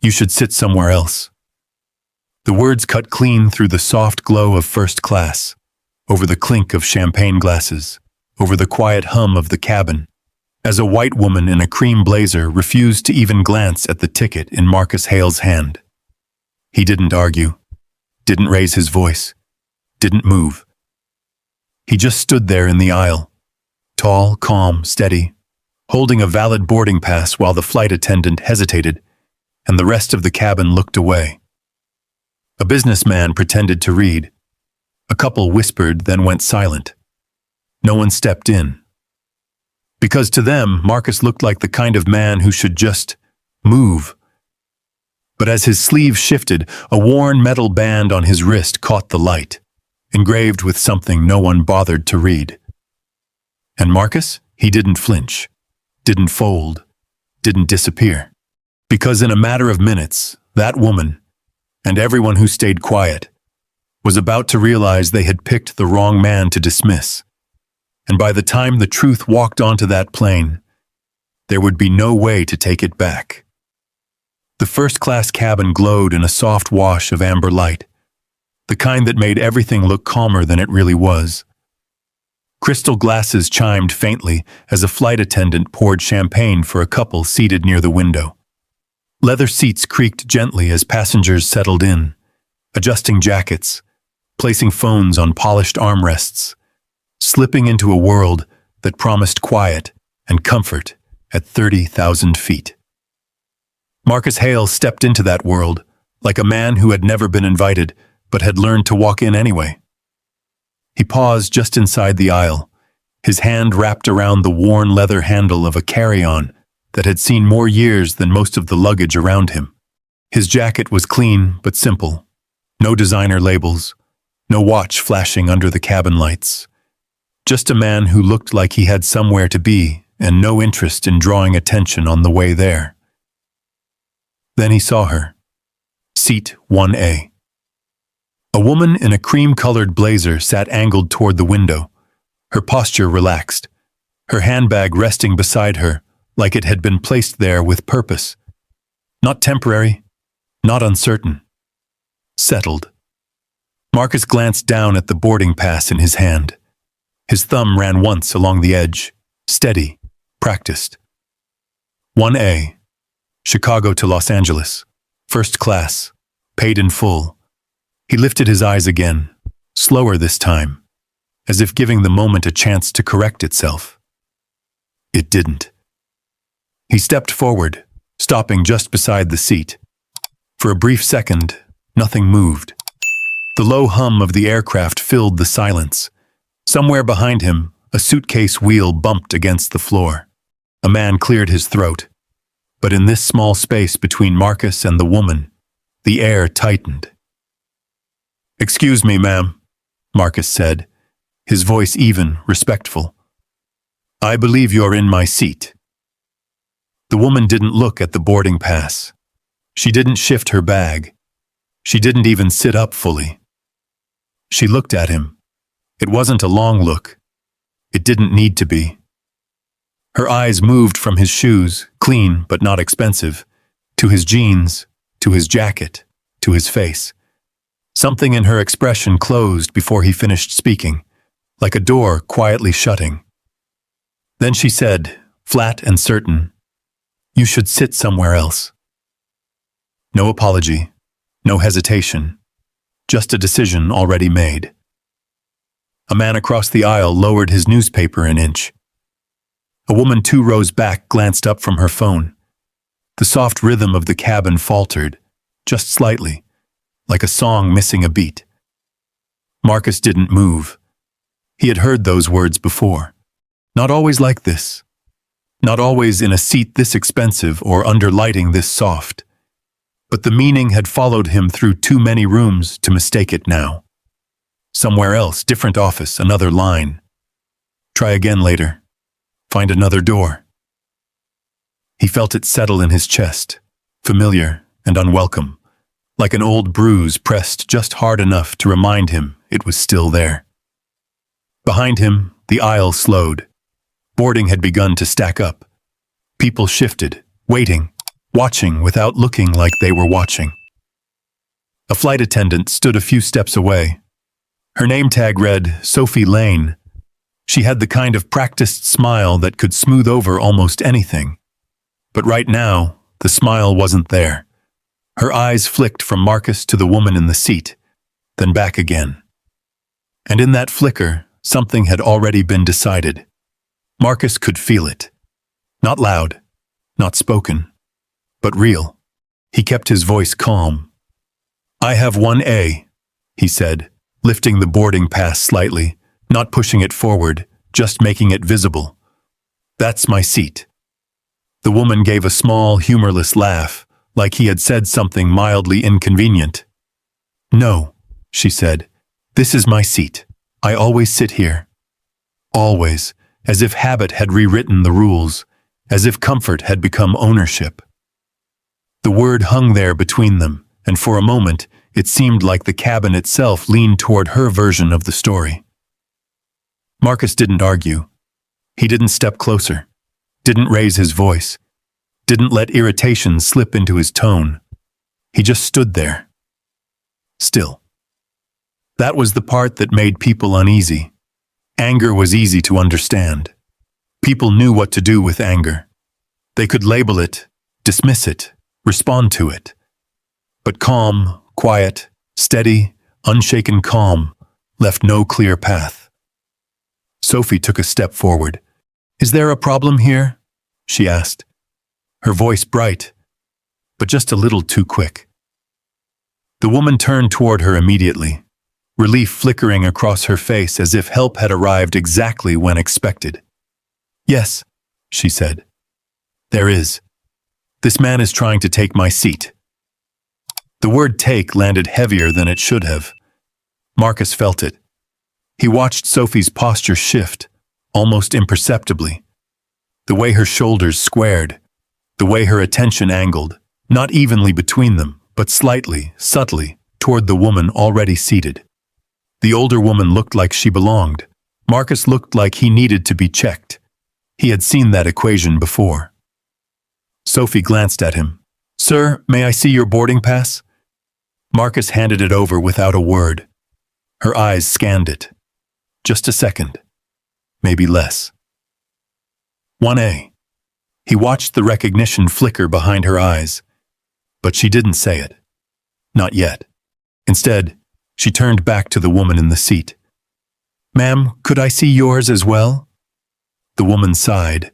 You should sit somewhere else. The words cut clean through the soft glow of first class, over the clink of champagne glasses, over the quiet hum of the cabin, as a white woman in a cream blazer refused to even glance at the ticket in Marcus Hale's hand. He didn't argue, didn't raise his voice, didn't move. He just stood there in the aisle, tall, calm, steady, holding a valid boarding pass while the flight attendant hesitated, and the rest of the cabin looked away. A businessman pretended to read. A couple whispered, then went silent. No one stepped in. Because to them, Marcus looked like the kind of man who should just move. But as his sleeve shifted, a worn metal band on his wrist caught the light, engraved with something no one bothered to read. And Marcus, he didn't flinch, didn't fold, didn't disappear. Because in a matter of minutes, that woman, and everyone who stayed quiet, was about to realize they had picked the wrong man to dismiss. And by the time the truth walked onto that plane, there would be no way to take it back. The first-class cabin glowed in a soft wash of amber light, the kind that made everything look calmer than it really was. Crystal glasses chimed faintly as a flight attendant poured champagne for a couple seated near the window. Leather seats creaked gently as passengers settled in, adjusting jackets, placing phones on polished armrests, slipping into a world that promised quiet and comfort at 30,000 feet. Marcus Hale stepped into that world like a man who had never been invited but had learned to walk in anyway. He paused just inside the aisle, his hand wrapped around the worn leather handle of a carry-on that had seen more years than most of the luggage around him. His jacket was clean but simple, no designer labels, no watch flashing under the cabin lights. Just a man who looked like he had somewhere to be and no interest in drawing attention on the way there. Then he saw her. Seat 1A. A woman in a cream-colored blazer sat angled toward the window, her posture relaxed, her handbag resting beside her like it had been placed there with purpose. Not temporary, not uncertain. Settled. Marcus glanced down at the boarding pass in his hand. His thumb ran once along the edge, steady, practiced. 1A. Chicago to Los Angeles. First class. Paid in full. He lifted his eyes again, slower this time, as if giving the moment a chance to correct itself. It didn't. He stepped forward, stopping just beside the seat. For a brief second, nothing moved. The low hum of the aircraft filled the silence. Somewhere behind him, a suitcase wheel bumped against the floor. A man cleared his throat. But in this small space between Marcus and the woman, the air tightened. "Excuse me, ma'am," Marcus said, his voice even, respectful. "I believe you're in my seat." The woman didn't look at the boarding pass. She didn't shift her bag. She didn't even sit up fully. She looked at him. It wasn't a long look. It didn't need to be. Her eyes moved from his shoes, clean but not expensive, to his jeans, to his jacket, to his face. Something in her expression closed before he finished speaking, like a door quietly shutting. Then she said, flat and certain, "You should sit somewhere else." No apology, no hesitation, just a decision already made. A man across the aisle lowered his newspaper an inch. A woman 2 rows back glanced up from her phone. The soft rhythm of the cabin faltered, just slightly, like a song missing a beat. Marcus didn't move. He had heard those words before. Not always like this. Not always in a seat this expensive or under lighting this soft. But the meaning had followed him through too many rooms to mistake it now. Somewhere else, different office, another line. Try again later. Find another door. He felt it settle in his chest, familiar and unwelcome, like an old bruise pressed just hard enough to remind him it was still there. Behind him, the aisle slowed. Boarding had begun to stack up. People shifted, waiting, watching without looking like they were watching. A flight attendant stood a few steps away. Her name tag read Sophie Lane. She had the kind of practiced smile that could smooth over almost anything. But right now, the smile wasn't there. Her eyes flicked from Marcus to the woman in the seat, then back again. And in that flicker, something had already been decided. Marcus could feel it. Not loud, not spoken, but real. He kept his voice calm. "I have 1A," he said, lifting the boarding pass slightly, not pushing it forward, just making it visible. "That's my seat." The woman gave a small, humorless laugh, like he had said something mildly inconvenient. "No," she said, "this is my seat. I always sit here." Always, as if habit had rewritten the rules, as if comfort had become ownership. The word hung there between them, and for a moment, it seemed like the cabin itself leaned toward her version of the story. Marcus didn't argue. He didn't step closer, didn't raise his voice, didn't let irritation slip into his tone. He just stood there. Still. That was the part that made people uneasy. Anger was easy to understand. People knew what to do with anger. They could label it, dismiss it, respond to it. But calm, quiet, steady, unshaken calm left no clear path. Sophie took a step forward. "Is there a problem here?" she asked. Her voice bright, but just a little too quick. The woman turned toward her immediately, relief flickering across her face as if help had arrived exactly when expected. "Yes," she said. "There is. This man is trying to take my seat." The word take landed heavier than it should have. Marcus felt it. He watched Sophie's posture shift, almost imperceptibly. The way her shoulders squared, the way her attention angled, not evenly between them, but slightly, subtly, toward the woman already seated. The older woman looked like she belonged. Marcus looked like he needed to be checked. He had seen that equation before. Sophie glanced at him. "Sir, may I see your boarding pass?" Marcus handed it over without a word. Her eyes scanned it. Just a second. Maybe less. 1A. He watched the recognition flicker behind her eyes. But she didn't say it. Not yet. Instead, she turned back to the woman in the seat. "Ma'am, could I see yours as well?" The woman sighed,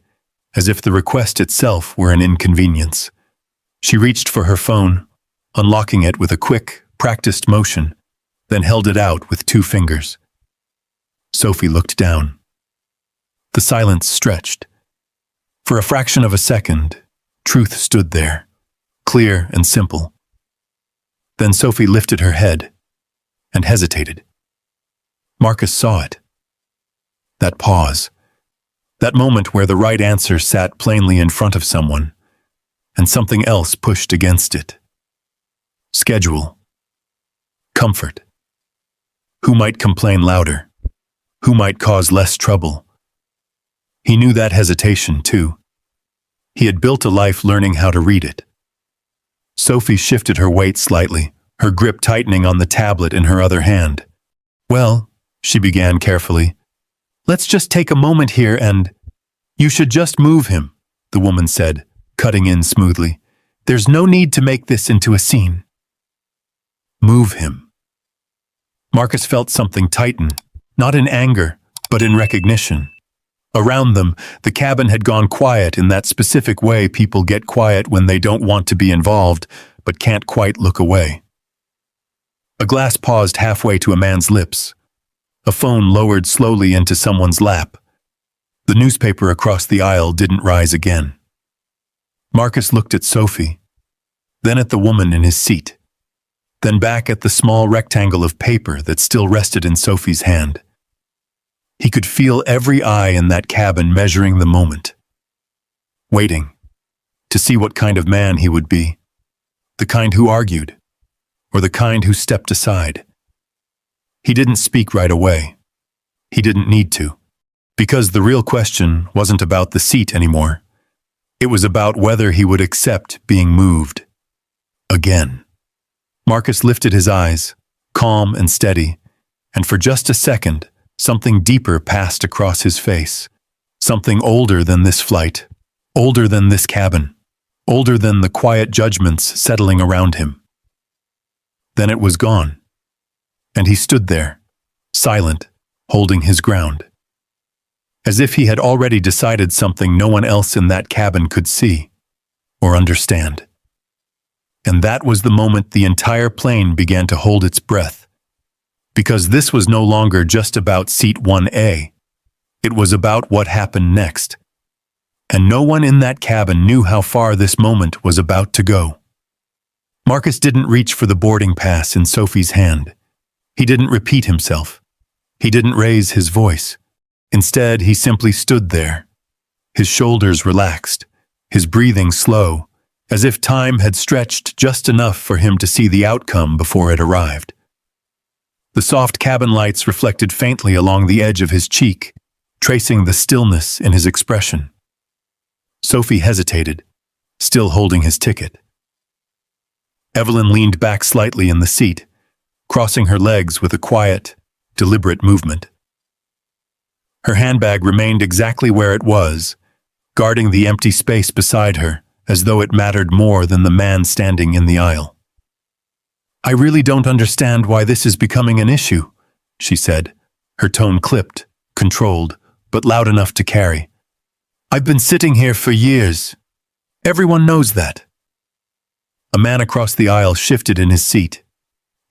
as if the request itself were an inconvenience. She reached for her phone, unlocking it with a quick, practiced motion, then held it out with 2 fingers. Sophie looked down. The silence stretched. For a fraction of a second, truth stood there, clear and simple. Then Sophie lifted her head and hesitated. Marcus saw it. That pause. That moment where the right answer sat plainly in front of someone, and something else pushed against it. Schedule. Comfort. Who might complain louder? Who might cause less trouble? He knew that hesitation, too. He had built a life learning how to read it. Sophie shifted her weight slightly, her grip tightening on the tablet in her other hand. "Well," she began carefully, "let's just take a moment here and—" "You should just move him," the woman said, cutting in smoothly. "There's no need to make this into a scene." Move him. Marcus felt something tighten, not in anger, but in recognition. Around them, the cabin had gone quiet in that specific way people get quiet when they don't want to be involved, but can't quite look away. A glass paused halfway to a man's lips. A phone lowered slowly into someone's lap. The newspaper across the aisle didn't rise again. Marcus looked at Sophie, then at the woman in his seat, then back at the small rectangle of paper that still rested in Sophie's hand. He could feel every eye in that cabin measuring the moment, waiting to see what kind of man he would be, the kind who argued, or the kind who stepped aside. He didn't speak right away. He didn't need to, because the real question wasn't about the seat anymore. It was about whether he would accept being moved. Again. Marcus lifted his eyes, calm and steady, and for just a second, something deeper passed across his face. Something older than this flight, older than this cabin, older than the quiet judgments settling around him. Then it was gone, and he stood there, silent, holding his ground. As if he had already decided something no one else in that cabin could see or understand. And that was the moment the entire plane began to hold its breath. Because this was no longer just about Seat 1A. It was about what happened next. And no one in that cabin knew how far this moment was about to go. Marcus didn't reach for the boarding pass in Sophie's hand. He didn't repeat himself. He didn't raise his voice. Instead, he simply stood there. His shoulders relaxed, his breathing slow, as if time had stretched just enough for him to see the outcome before it arrived. The soft cabin lights reflected faintly along the edge of his cheek, tracing the stillness in his expression. Sophie hesitated, still holding his ticket. Evelyn leaned back slightly in the seat, crossing her legs with a quiet, deliberate movement. Her handbag remained exactly where it was, guarding the empty space beside her, as though it mattered more than the man standing in the aisle. "I really don't understand why this is becoming an issue," she said, her tone clipped, controlled, but loud enough to carry. "I've been sitting here for years. Everyone knows that." A man across the aisle shifted in his seat.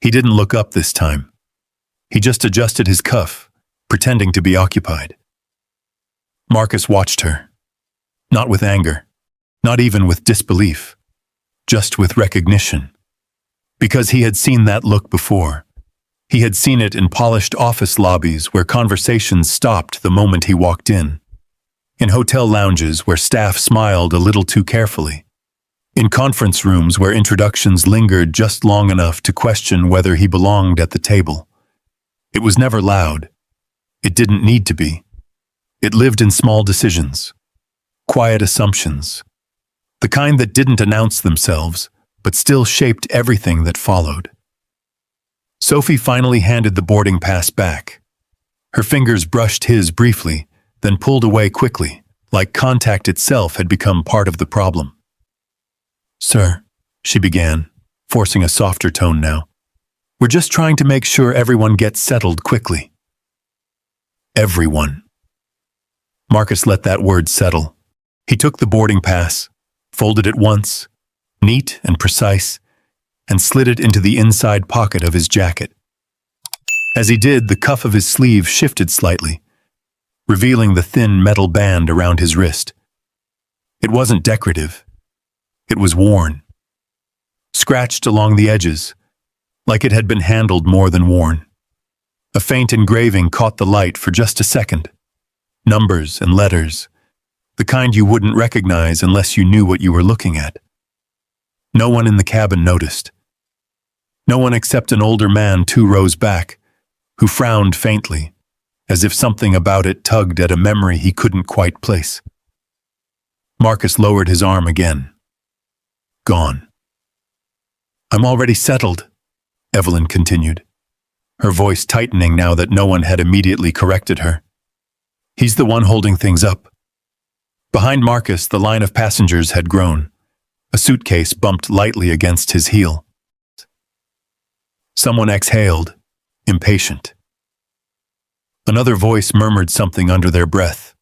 He didn't look up this time. He just adjusted his cuff, pretending to be occupied. Marcus watched her. Not with anger, not even with disbelief, just with recognition. Because he had seen that look before. He had seen it in polished office lobbies where conversations stopped the moment he walked in hotel lounges where staff smiled a little too carefully, in conference rooms where introductions lingered just long enough to question whether he belonged at the table. It was never loud. It didn't need to be. It lived in small decisions, quiet assumptions, the kind that didn't announce themselves, but still shaped everything that followed. Sophie finally handed the boarding pass back. Her fingers brushed his briefly, then pulled away quickly, like contact itself had become part of the problem. "Sir," she began, forcing a softer tone now, "we're just trying to make sure everyone gets settled quickly." Everyone. Marcus let that word settle. He took the boarding pass, folded it once, neat and precise, and slid it into the inside pocket of his jacket. As he did, the cuff of his sleeve shifted slightly, revealing the thin metal band around his wrist. It wasn't decorative. It was worn, scratched along the edges, like it had been handled more than worn. A faint engraving caught the light for just a second. Numbers and letters, the kind you wouldn't recognize unless you knew what you were looking at. No one in the cabin noticed. No one except an older man 2 rows back, who frowned faintly, as if something about it tugged at a memory he couldn't quite place. Marcus lowered his arm again. Gone. "I'm already settled," Evelyn continued, her voice tightening now that no one had immediately corrected her. "He's the one holding things up." Behind Marcus, the line of passengers had grown. A suitcase bumped lightly against his heel. Someone exhaled, impatient. Another voice murmured something under their breath,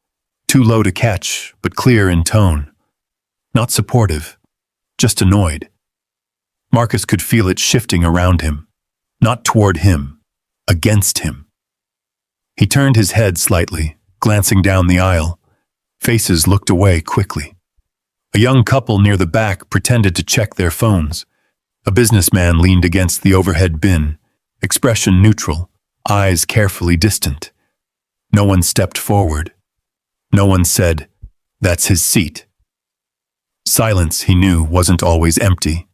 too low to catch, but clear in tone. Not supportive, just annoyed. Marcus could feel it shifting around him, not toward him, against him. He turned his head slightly, glancing down the aisle. Faces looked away quickly. A young couple near the back pretended to check their phones. A businessman leaned against the overhead bin, expression neutral, eyes carefully distant. No one stepped forward. No one said, "That's his seat." Silence, he knew, wasn't always empty.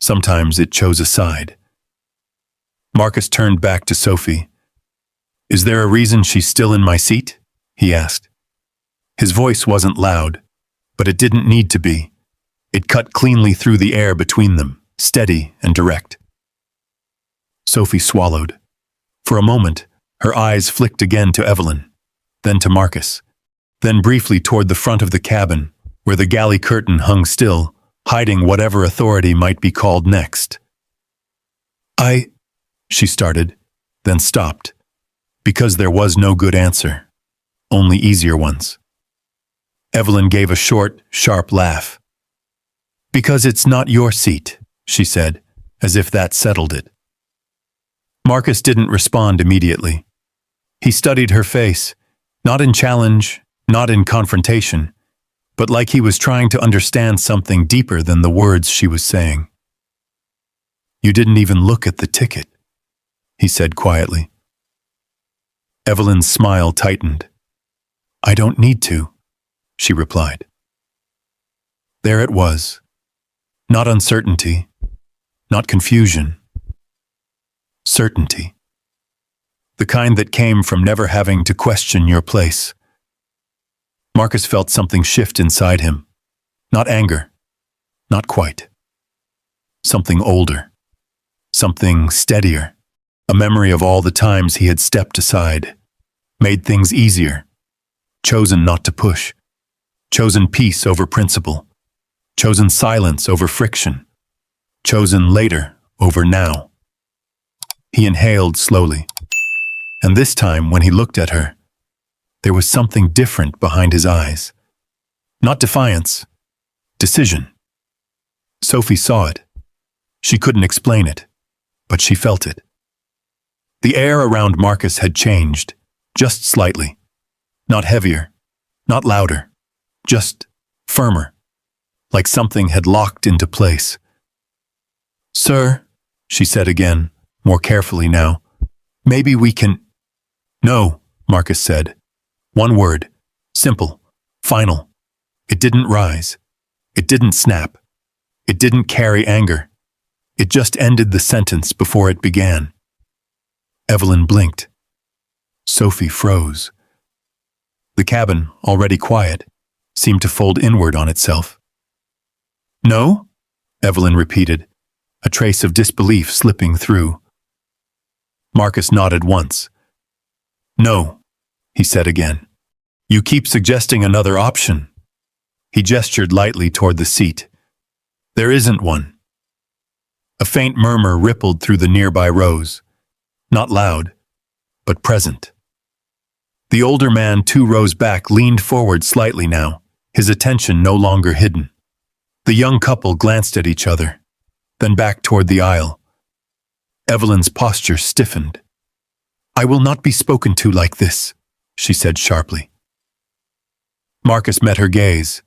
Sometimes it chose a side. Marcus turned back to Sophie. "Is there a reason she's still in my seat?" he asked. His voice wasn't loud, But it didn't need to be. It cut cleanly through the air between them, steady and direct. Sophie swallowed. For a moment, her eyes flicked again to Evelyn, then to Marcus, then briefly toward the front of the cabin, where the galley curtain hung still, hiding whatever authority might be called next. She started, then stopped, because there was no good answer, only easier ones. Evelyn gave a short, sharp laugh. Because it's not your seat, she said, as if that settled it. Marcus didn't respond immediately. He studied her face, not in challenge, not in confrontation, but like he was trying to understand something deeper than the words she was saying. You didn't even look at the ticket, he said quietly. Evelyn's smile tightened. I don't need to, she replied. There it was. Not uncertainty, not confusion. Certainty. The kind that came from never having to question your place. Marcus felt something shift inside him. Not anger. Not quite. Something older. Something steadier. A memory of all the times he had stepped aside, made things easier, chosen not to push, chosen peace over principle, chosen silence over friction, chosen later over now. He inhaled slowly, and this time when he looked at her, there was something different behind his eyes. Not defiance, decision. Sophie saw it. She couldn't explain it, but she felt it. The air around Marcus had changed, just slightly. Not heavier, not louder, just firmer, like something had locked into place. Sir, she said again, more carefully now, maybe we can... No, Marcus said. One word, simple, final. It didn't rise. It didn't snap. It didn't carry anger. It just ended the sentence before it began. Evelyn blinked. Sophie froze. The cabin, already quiet, seemed to fold inward on itself. No? Evelyn repeated, a trace of disbelief slipping through. Marcus nodded once. No, he said again. You keep suggesting another option. He gestured lightly toward the seat. There isn't one. A faint murmur rippled through the nearby rows. Not loud, but present. The older man 2 rows back leaned forward slightly now, his attention no longer hidden. The young couple glanced at each other, then back toward the aisle. Evelyn's posture stiffened. I will not be spoken to like this, she said sharply. Marcus met her gaze.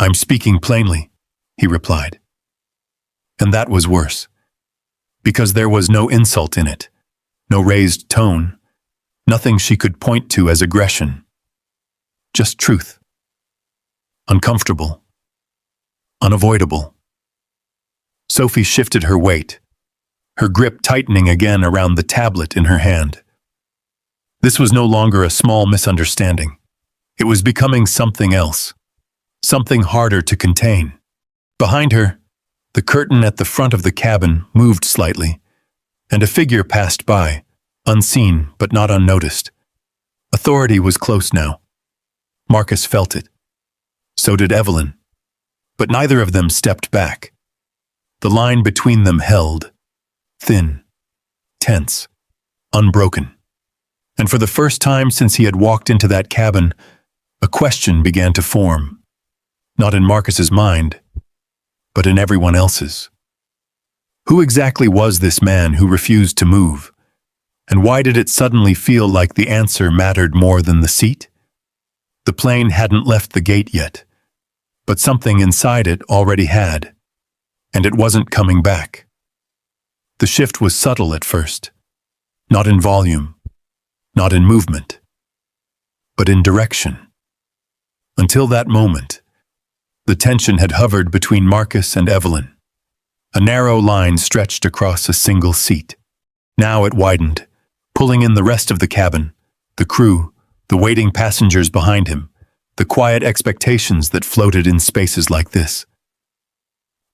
I'm speaking plainly, he replied. And that was worse, because there was no insult in it. No raised tone, nothing she could point to as aggression. Just truth. Uncomfortable. Unavoidable. Sophie shifted her weight, her grip tightening again around the tablet in her hand. This was no longer a small misunderstanding. It was becoming something else, something harder to contain. Behind her, the curtain at the front of the cabin moved slightly, and a figure passed by, unseen but not unnoticed. Authority was close now. Marcus felt it. So did Evelyn. But neither of them stepped back. The line between them held, thin, tense, unbroken. And for the first time since he had walked into that cabin, a question began to form. Not in Marcus's mind, but in everyone else's. Who exactly was this man who refused to move? And why did it suddenly feel like the answer mattered more than the seat? The plane hadn't left the gate yet, but something inside it already had, and it wasn't coming back. The shift was subtle at first, not in volume, not in movement, but in direction. Until that moment, the tension had hovered between Marcus and Evelyn. A narrow line stretched across a single seat. Now it widened, pulling in the rest of the cabin, the crew, the waiting passengers behind him, the quiet expectations that floated in spaces like this.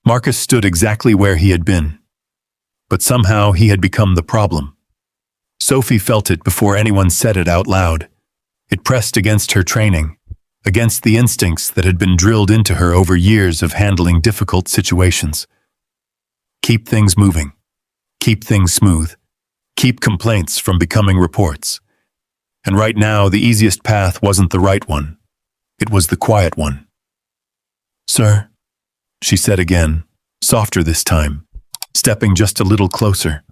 Marcus stood exactly where he had been, but somehow he had become the problem. Sophie felt it before anyone said it out loud. It pressed against her training, against the instincts that had been drilled into her over years of handling difficult situations. Keep things moving. Keep things smooth. Keep complaints from becoming reports. And right now, the easiest path wasn't the right one. It was the quiet one. "Sir," she said again, softer this time, stepping just a little closer,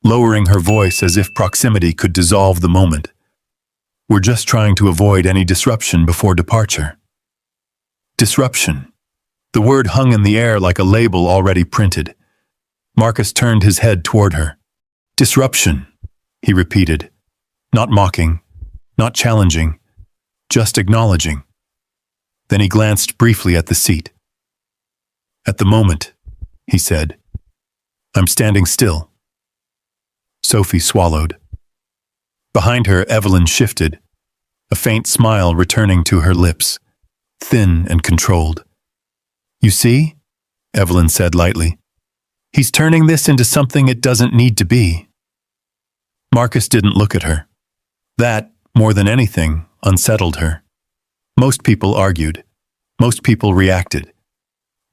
lowering her voice as if proximity could dissolve the moment. "We're just trying to avoid any disruption before departure." Disruption. The word hung in the air like a label already printed. Marcus turned his head toward her. "Disruption," he repeated, not mocking, not challenging, just acknowledging. Then he glanced briefly at the seat. "At the moment," he said, "I'm standing still." Sophie swallowed. Behind her, Evelyn shifted, a faint smile returning to her lips, thin and controlled. "You see?" Evelyn said lightly. "He's turning this into something it doesn't need to be." Marcus didn't look at her. That, more than anything, unsettled her. Most people argued. Most people reacted.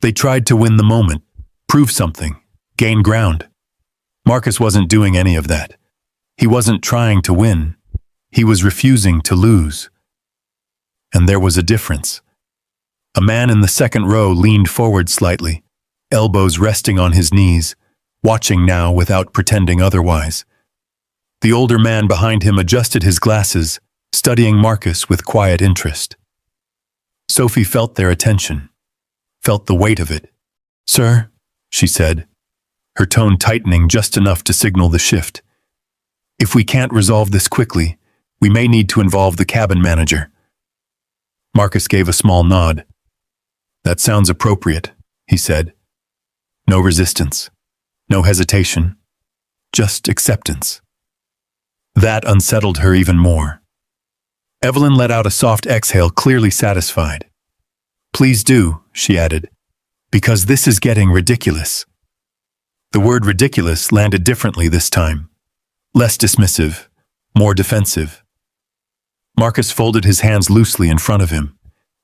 They tried to win the moment, prove something, gain ground. Marcus wasn't doing any of that. He wasn't trying to win. He was refusing to lose. And there was a difference. A man in the second row leaned forward slightly, elbows resting on his knees, watching now without pretending otherwise. The older man behind him adjusted his glasses, studying Marcus with quiet interest. Sophie felt their attention, felt the weight of it. "Sir," she said, her tone tightening just enough to signal the shift. "If we can't resolve this quickly, we may need to involve the cabin manager." Marcus gave a small nod. "That sounds appropriate," he said. No resistance, no hesitation, just acceptance. That unsettled her even more. Evelyn let out a soft exhale, clearly satisfied. "Please do," she added, "because this is getting ridiculous." The word ridiculous landed differently this time. Less dismissive, more defensive. Marcus folded his hands loosely in front of him.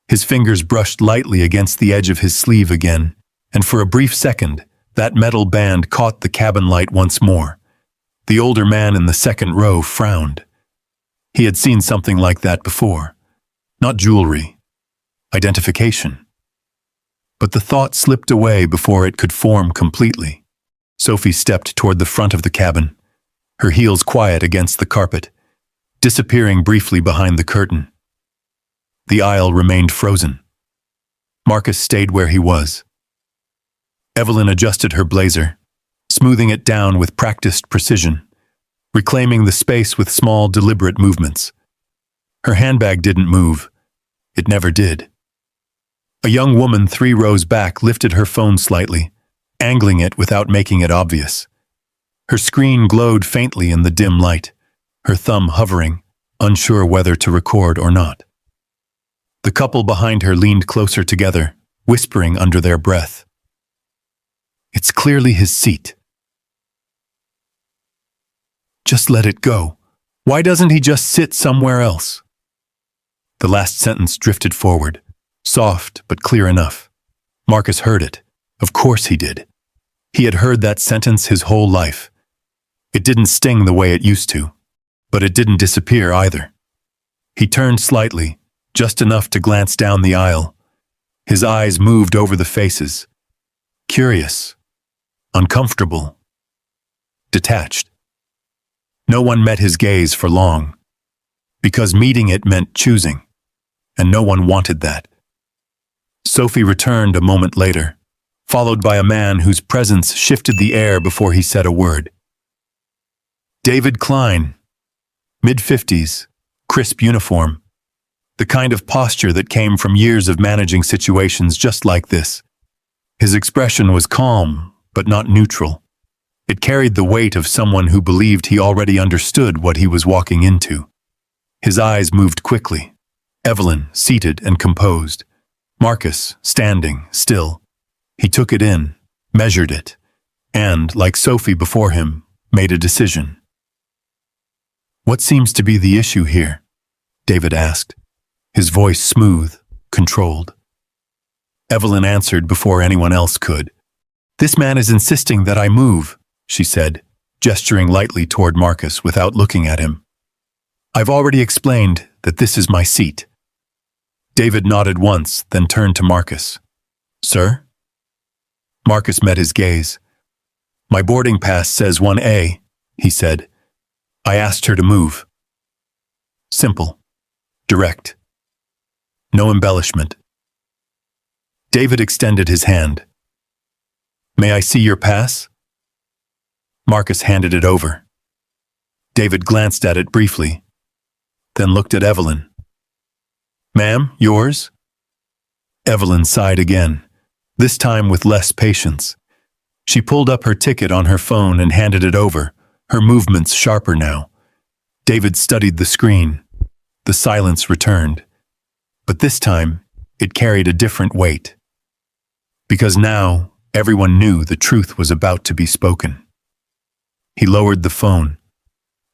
His fingers brushed lightly against the edge of his sleeve again, and for a brief second, that metal band caught the cabin light once more. The older man in the second row frowned. He had seen something like that before. Not jewelry. Identification. But the thought slipped away before it could form completely. Sophie stepped toward the front of the cabin, her heels quiet against the carpet, disappearing briefly behind the curtain. The aisle remained frozen. Marcus stayed where he was. Evelyn adjusted her blazer, smoothing it down with practiced precision, reclaiming the space with small, deliberate movements. Her handbag didn't move. It never did. A young woman 3 rows back lifted her phone slightly, angling it without making it obvious. Her screen glowed faintly in the dim light, her thumb hovering, unsure whether to record or not. The couple behind her leaned closer together, whispering under their breath. "It's clearly his seat. Just let it go. Why doesn't he just sit somewhere else?" The last sentence drifted forward, soft but clear enough. Marcus heard it. Of course he did. He had heard that sentence his whole life. It didn't sting the way it used to, but it didn't disappear either. He turned slightly, just enough to glance down the aisle. His eyes moved over the faces. Curious, uncomfortable, detached. No one met his gaze for long, because meeting it meant choosing, and no one wanted that. Sophie returned a moment later, followed by a man whose presence shifted the air before he said a word. David Klein, mid-50s, crisp uniform, the kind of posture that came from years of managing situations just like this. His expression was calm, but not neutral. It carried the weight of someone who believed he already understood what he was walking into. His eyes moved quickly, Evelyn, seated and composed. Marcus, standing, still. He took it in, measured it, and, like Sophie before him, made a decision. "What seems to be the issue here?" David asked, his voice smooth, controlled. Evelyn answered before anyone else could. "This man is insisting that I move," she said, gesturing lightly toward Marcus without looking at him. "I've already explained that this is my seat." David nodded once, then turned to Marcus. "Sir?" Marcus met his gaze. "My boarding pass says 1A, he said. "I asked her to move." Simple. Direct. No embellishment. David extended his hand. "May I see your pass?" Marcus handed it over. David glanced at it briefly, then looked at Evelyn. "Ma'am, yours?" Evelyn sighed again, this time with less patience. She pulled up her ticket on her phone and handed it over, her movements sharper now. David studied the screen. The silence returned. But this time, it carried a different weight. Because now, everyone knew the truth was about to be spoken. He lowered the phone.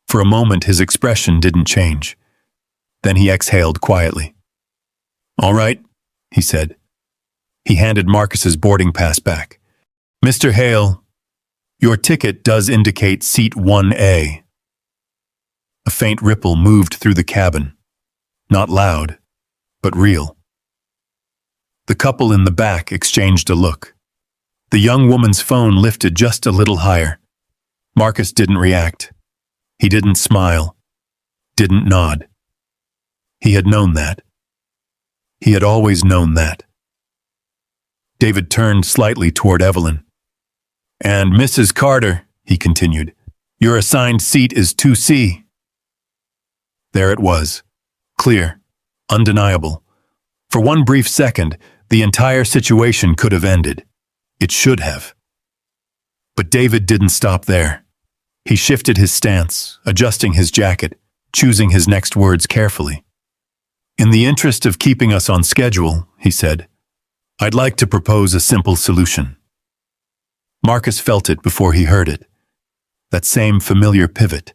For a moment, his expression didn't change. Then he exhaled quietly. "All right," he said. He handed Marcus's boarding pass back. "Mr. Hale, your ticket does indicate seat 1A. A faint ripple moved through the cabin. Not loud, but real. The couple in the back exchanged a look. The young woman's phone lifted just a little higher. Marcus didn't react. He didn't smile. Didn't nod. He had known that. He had always known that. David turned slightly toward Evelyn. "And Mrs. Carter," he continued, "your assigned seat is 2C. There it was. Clear. Undeniable. For one brief second, the entire situation could have ended. It should have. But David didn't stop there. He shifted his stance, adjusting his jacket, choosing his next words carefully. "In the interest of keeping us on schedule," he said, "I'd like to propose a simple solution." Marcus felt it before he heard it. That same familiar pivot.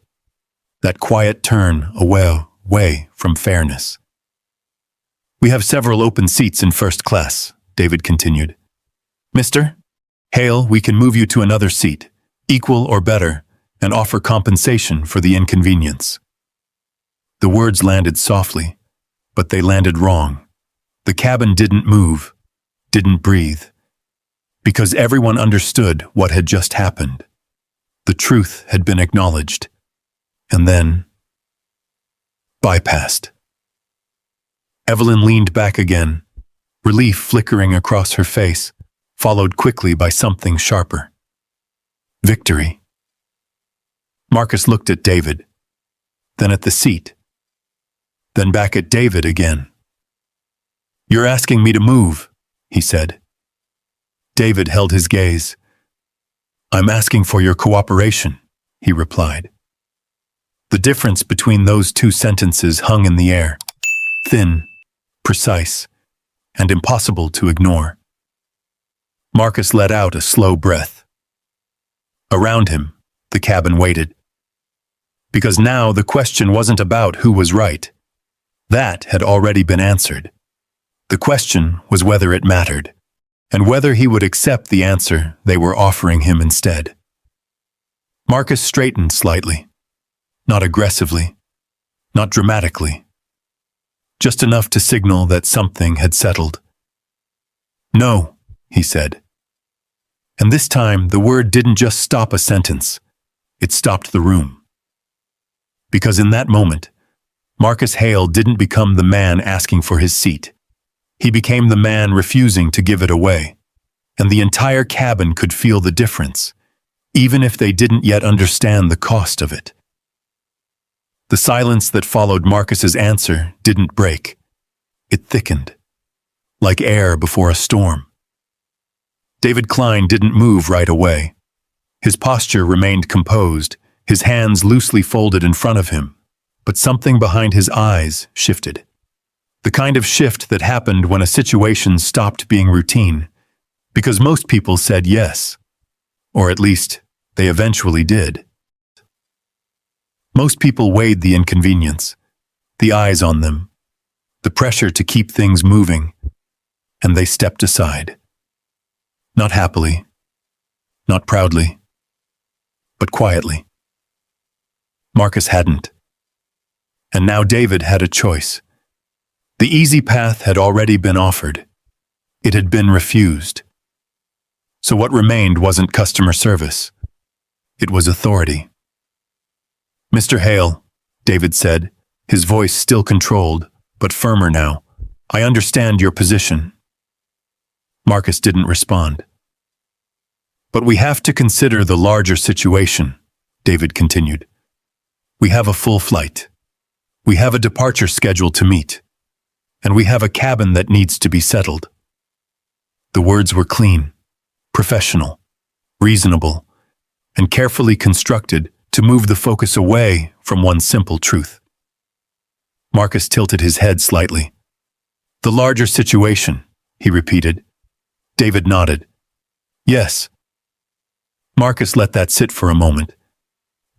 That quiet turn away from fairness. "We have several open seats in first class," David continued. "Mr. Hale, we can move you to another seat, equal or better, and offer compensation for the inconvenience." The words landed softly, but they landed wrong. The cabin didn't move, didn't breathe, because everyone understood what had just happened. The truth had been acknowledged, and then bypassed. Evelyn leaned back again, relief flickering across her face, followed quickly by something sharper. Victory. Marcus looked at David, then at the seat, then back at David again. "You're asking me to move," he said. David held his gaze. "I'm asking for your cooperation," he replied. The difference between those two sentences hung in the air, thin, precise, and impossible to ignore. Marcus let out a slow breath. Around him, the cabin waited. Because now the question wasn't about who was right. That had already been answered. The question was whether it mattered, and whether he would accept the answer they were offering him instead. Marcus straightened slightly. Not aggressively, not dramatically. Just enough to signal that something had settled. "No," he said. And this time, the word didn't just stop a sentence. It stopped the room. Because in that moment, Marcus Hale didn't become the man asking for his seat. He became the man refusing to give it away. And the entire cabin could feel the difference, even if they didn't yet understand the cost of it. The silence that followed Marcus's answer didn't break. It thickened, like air before a storm. David Klein didn't move right away. His posture remained composed, his hands loosely folded in front of him, but something behind his eyes shifted. The kind of shift that happened when a situation stopped being routine, because most people said yes, or at least they eventually did. Most people weighed the inconvenience, the eyes on them, the pressure to keep things moving, and they stepped aside. Not happily, not proudly, but quietly. Marcus hadn't. And now David had a choice. The easy path had already been offered. It had been refused. So what remained wasn't customer service. It was authority. "Mr. Hale," David said, his voice still controlled, but firmer now, "I understand your position." Marcus didn't respond. "But we have to consider the larger situation," David continued. "We have a full flight. We have a departure schedule to meet. And we have a cabin that needs to be settled." The words were clean, professional, reasonable, and carefully constructed to move the focus away from one simple truth. Marcus tilted his head slightly. "The larger situation," he repeated. David nodded. "Yes." Marcus let that sit for a moment.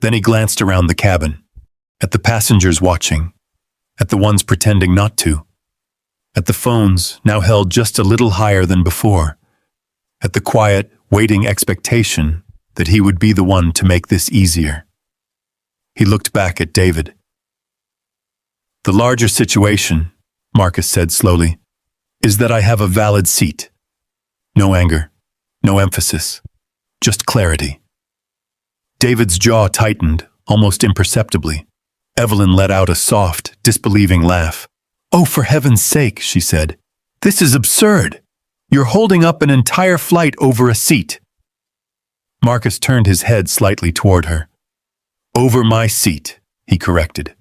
Then he glanced around the cabin, at the passengers watching, at the ones pretending not to, at the phones now held just a little higher than before, at the quiet, waiting expectation that he would be the one to make this easier. He looked back at David. "The larger situation," Marcus said slowly, "is that I have a valid seat. No anger, no emphasis, just clarity." David's jaw tightened, almost imperceptibly. Evelyn let out a soft, disbelieving laugh. "Oh, for heaven's sake," she said. "This is absurd. You're holding up an entire flight over a seat." Marcus turned his head slightly toward her. "Over my seat," he corrected.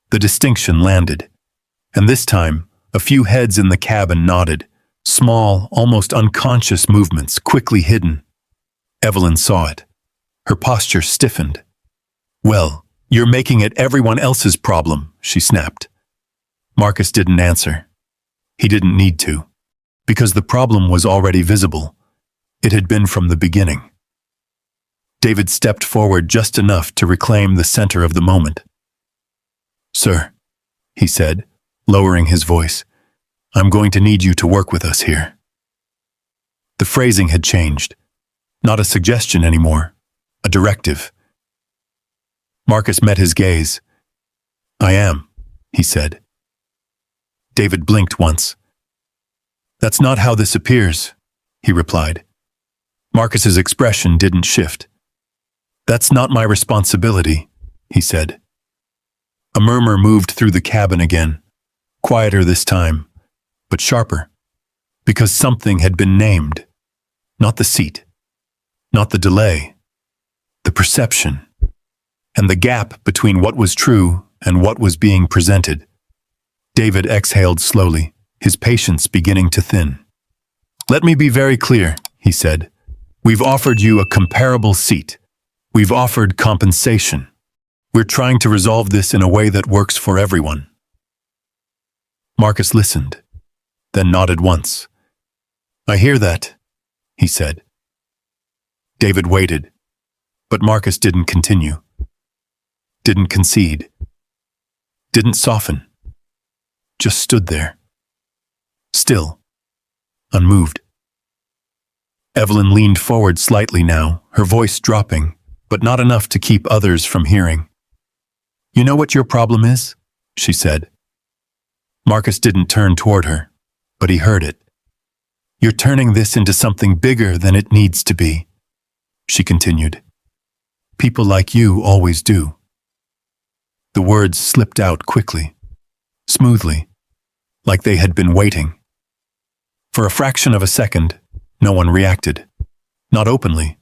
The distinction landed, and this time, a few heads in the cabin nodded, small, almost unconscious movements quickly hidden. Evelyn saw it. Her posture stiffened. "Well, you're making it everyone else's problem," she snapped. Marcus didn't answer. He didn't need to, because the problem was already visible. It had been from the beginning. David stepped forward just enough to reclaim the center of the moment. "Sir," he said, lowering his voice, "I'm going to need you to work with us here." The phrasing had changed. Not a suggestion anymore, a directive. Marcus met his gaze. "I am," he said. David blinked once. "That's not how this appears," he replied. Marcus's expression didn't shift. "That's not my responsibility," he said. A murmur moved through the cabin again, quieter this time, but sharper, because something had been named. Not the seat, not the delay, the perception, and the gap between what was true and what was being presented. David exhaled slowly, his patience beginning to thin. "Let me be very clear," he said. "We've offered you a comparable seat. We've offered compensation. We're trying to resolve this in a way that works for everyone." Marcus listened, then nodded once. "I hear that," he said. David waited, but Marcus didn't continue. Didn't concede. Didn't soften. Just stood there. Still. Unmoved. Evelyn leaned forward slightly now, her voice dropping, but not enough to keep others from hearing. "You know what your problem is?" she said. Marcus didn't turn toward her, but he heard it. "You're turning this into something bigger than it needs to be," she continued. "People like you always do." The words slipped out quickly, smoothly, like they had been waiting. For a fraction of a second, no one reacted. Not openly.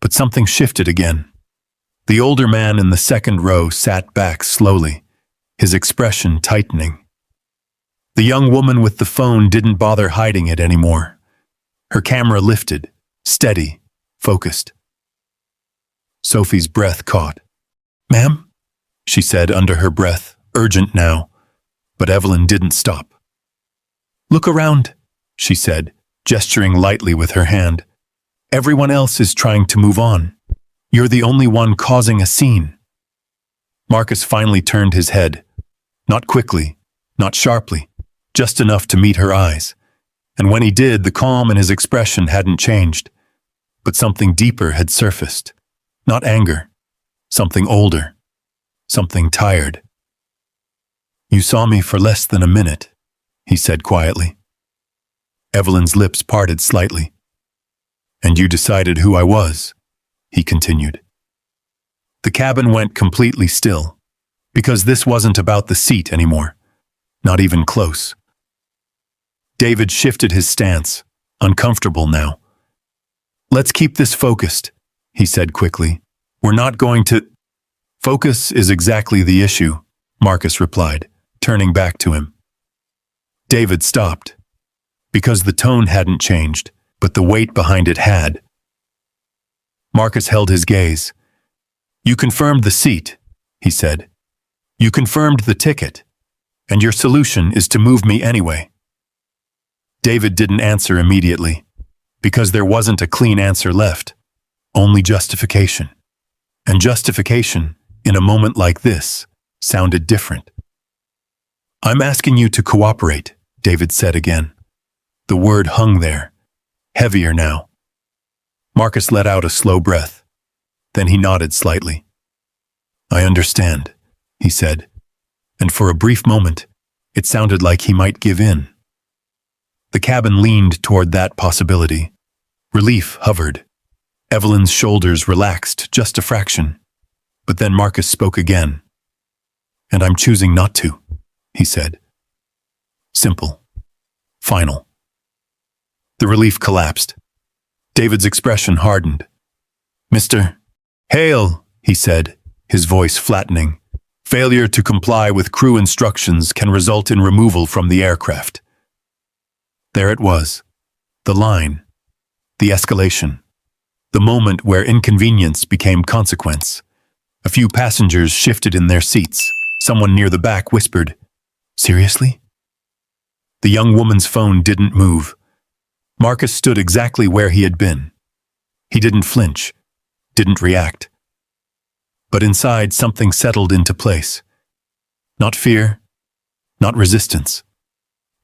But something shifted again. The older man in the second row sat back slowly, his expression tightening. The young woman with the phone didn't bother hiding it anymore. Her camera lifted, steady, focused. Sophie's breath caught. "Ma'am?" she said under her breath, urgent now, But Evelyn didn't stop. "Look around," she said, gesturing lightly with her hand. "Everyone else is trying to move on. You're the only one causing a scene." Marcus finally turned his head. Not quickly, not sharply, just enough to meet her eyes. And when he did, the calm in his expression hadn't changed. But something deeper had surfaced. Not anger. Something older. Something tired. "You saw me for less than a minute," he said quietly. Evelyn's lips parted slightly. "And you decided who I was," he continued. The cabin went completely still, because this wasn't about the seat anymore, not even close. David shifted his stance, uncomfortable now. "Let's keep this focused," he said quickly. "We're not going to—" "Focus is exactly the issue," Marcus replied, turning back to him. David stopped, because the tone hadn't changed, but the weight behind it had. Marcus held his gaze. "You confirmed the seat," he said. "You confirmed the ticket, and your solution is to move me anyway." David didn't answer immediately, because there wasn't a clean answer left, only justification. And justification, in a moment like this, sounded different. "I'm asking you to cooperate," David said again. The word hung there, heavier now. Marcus let out a slow breath. Then he nodded slightly. "I understand," he said, and for a brief moment, it sounded like he might give in. The cabin leaned toward that possibility. Relief hovered. Evelyn's shoulders relaxed just a fraction. But then Marcus spoke again. "And I'm choosing not to," he said. Simple. Final. The relief collapsed. David's expression hardened. "Mr. Hale," he said, his voice flattening. "Failure to comply with crew instructions can result in removal from the aircraft." There it was. The line. The escalation. The moment where inconvenience became consequence. A few passengers shifted in their seats. Someone near the back whispered, "Seriously?" The young woman's phone didn't move. Marcus stood exactly where he had been. He didn't flinch, didn't react. But inside, something settled into place. Not fear, not resistance.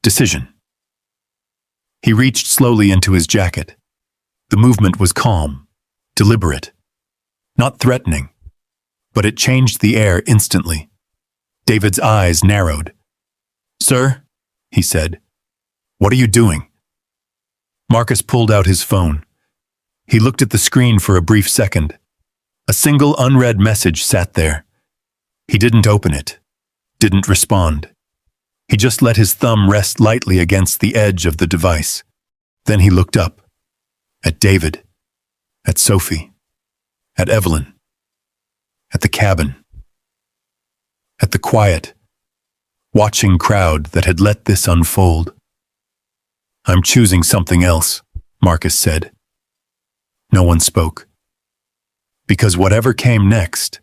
Decision. He reached slowly into his jacket. The movement was calm, deliberate, not threatening, but it changed the air instantly. David's eyes narrowed. "Sir," he said, "what are you doing?" Marcus pulled out his phone. He looked at the screen for a brief second. A single unread message sat there. He didn't open it, didn't respond. He just let his thumb rest lightly against the edge of the device. Then he looked up. At David. At Sophie. At Evelyn. At the cabin. At the quiet, watching crowd that had let this unfold. "I'm choosing something else," Marcus said. No one spoke. Because whatever came next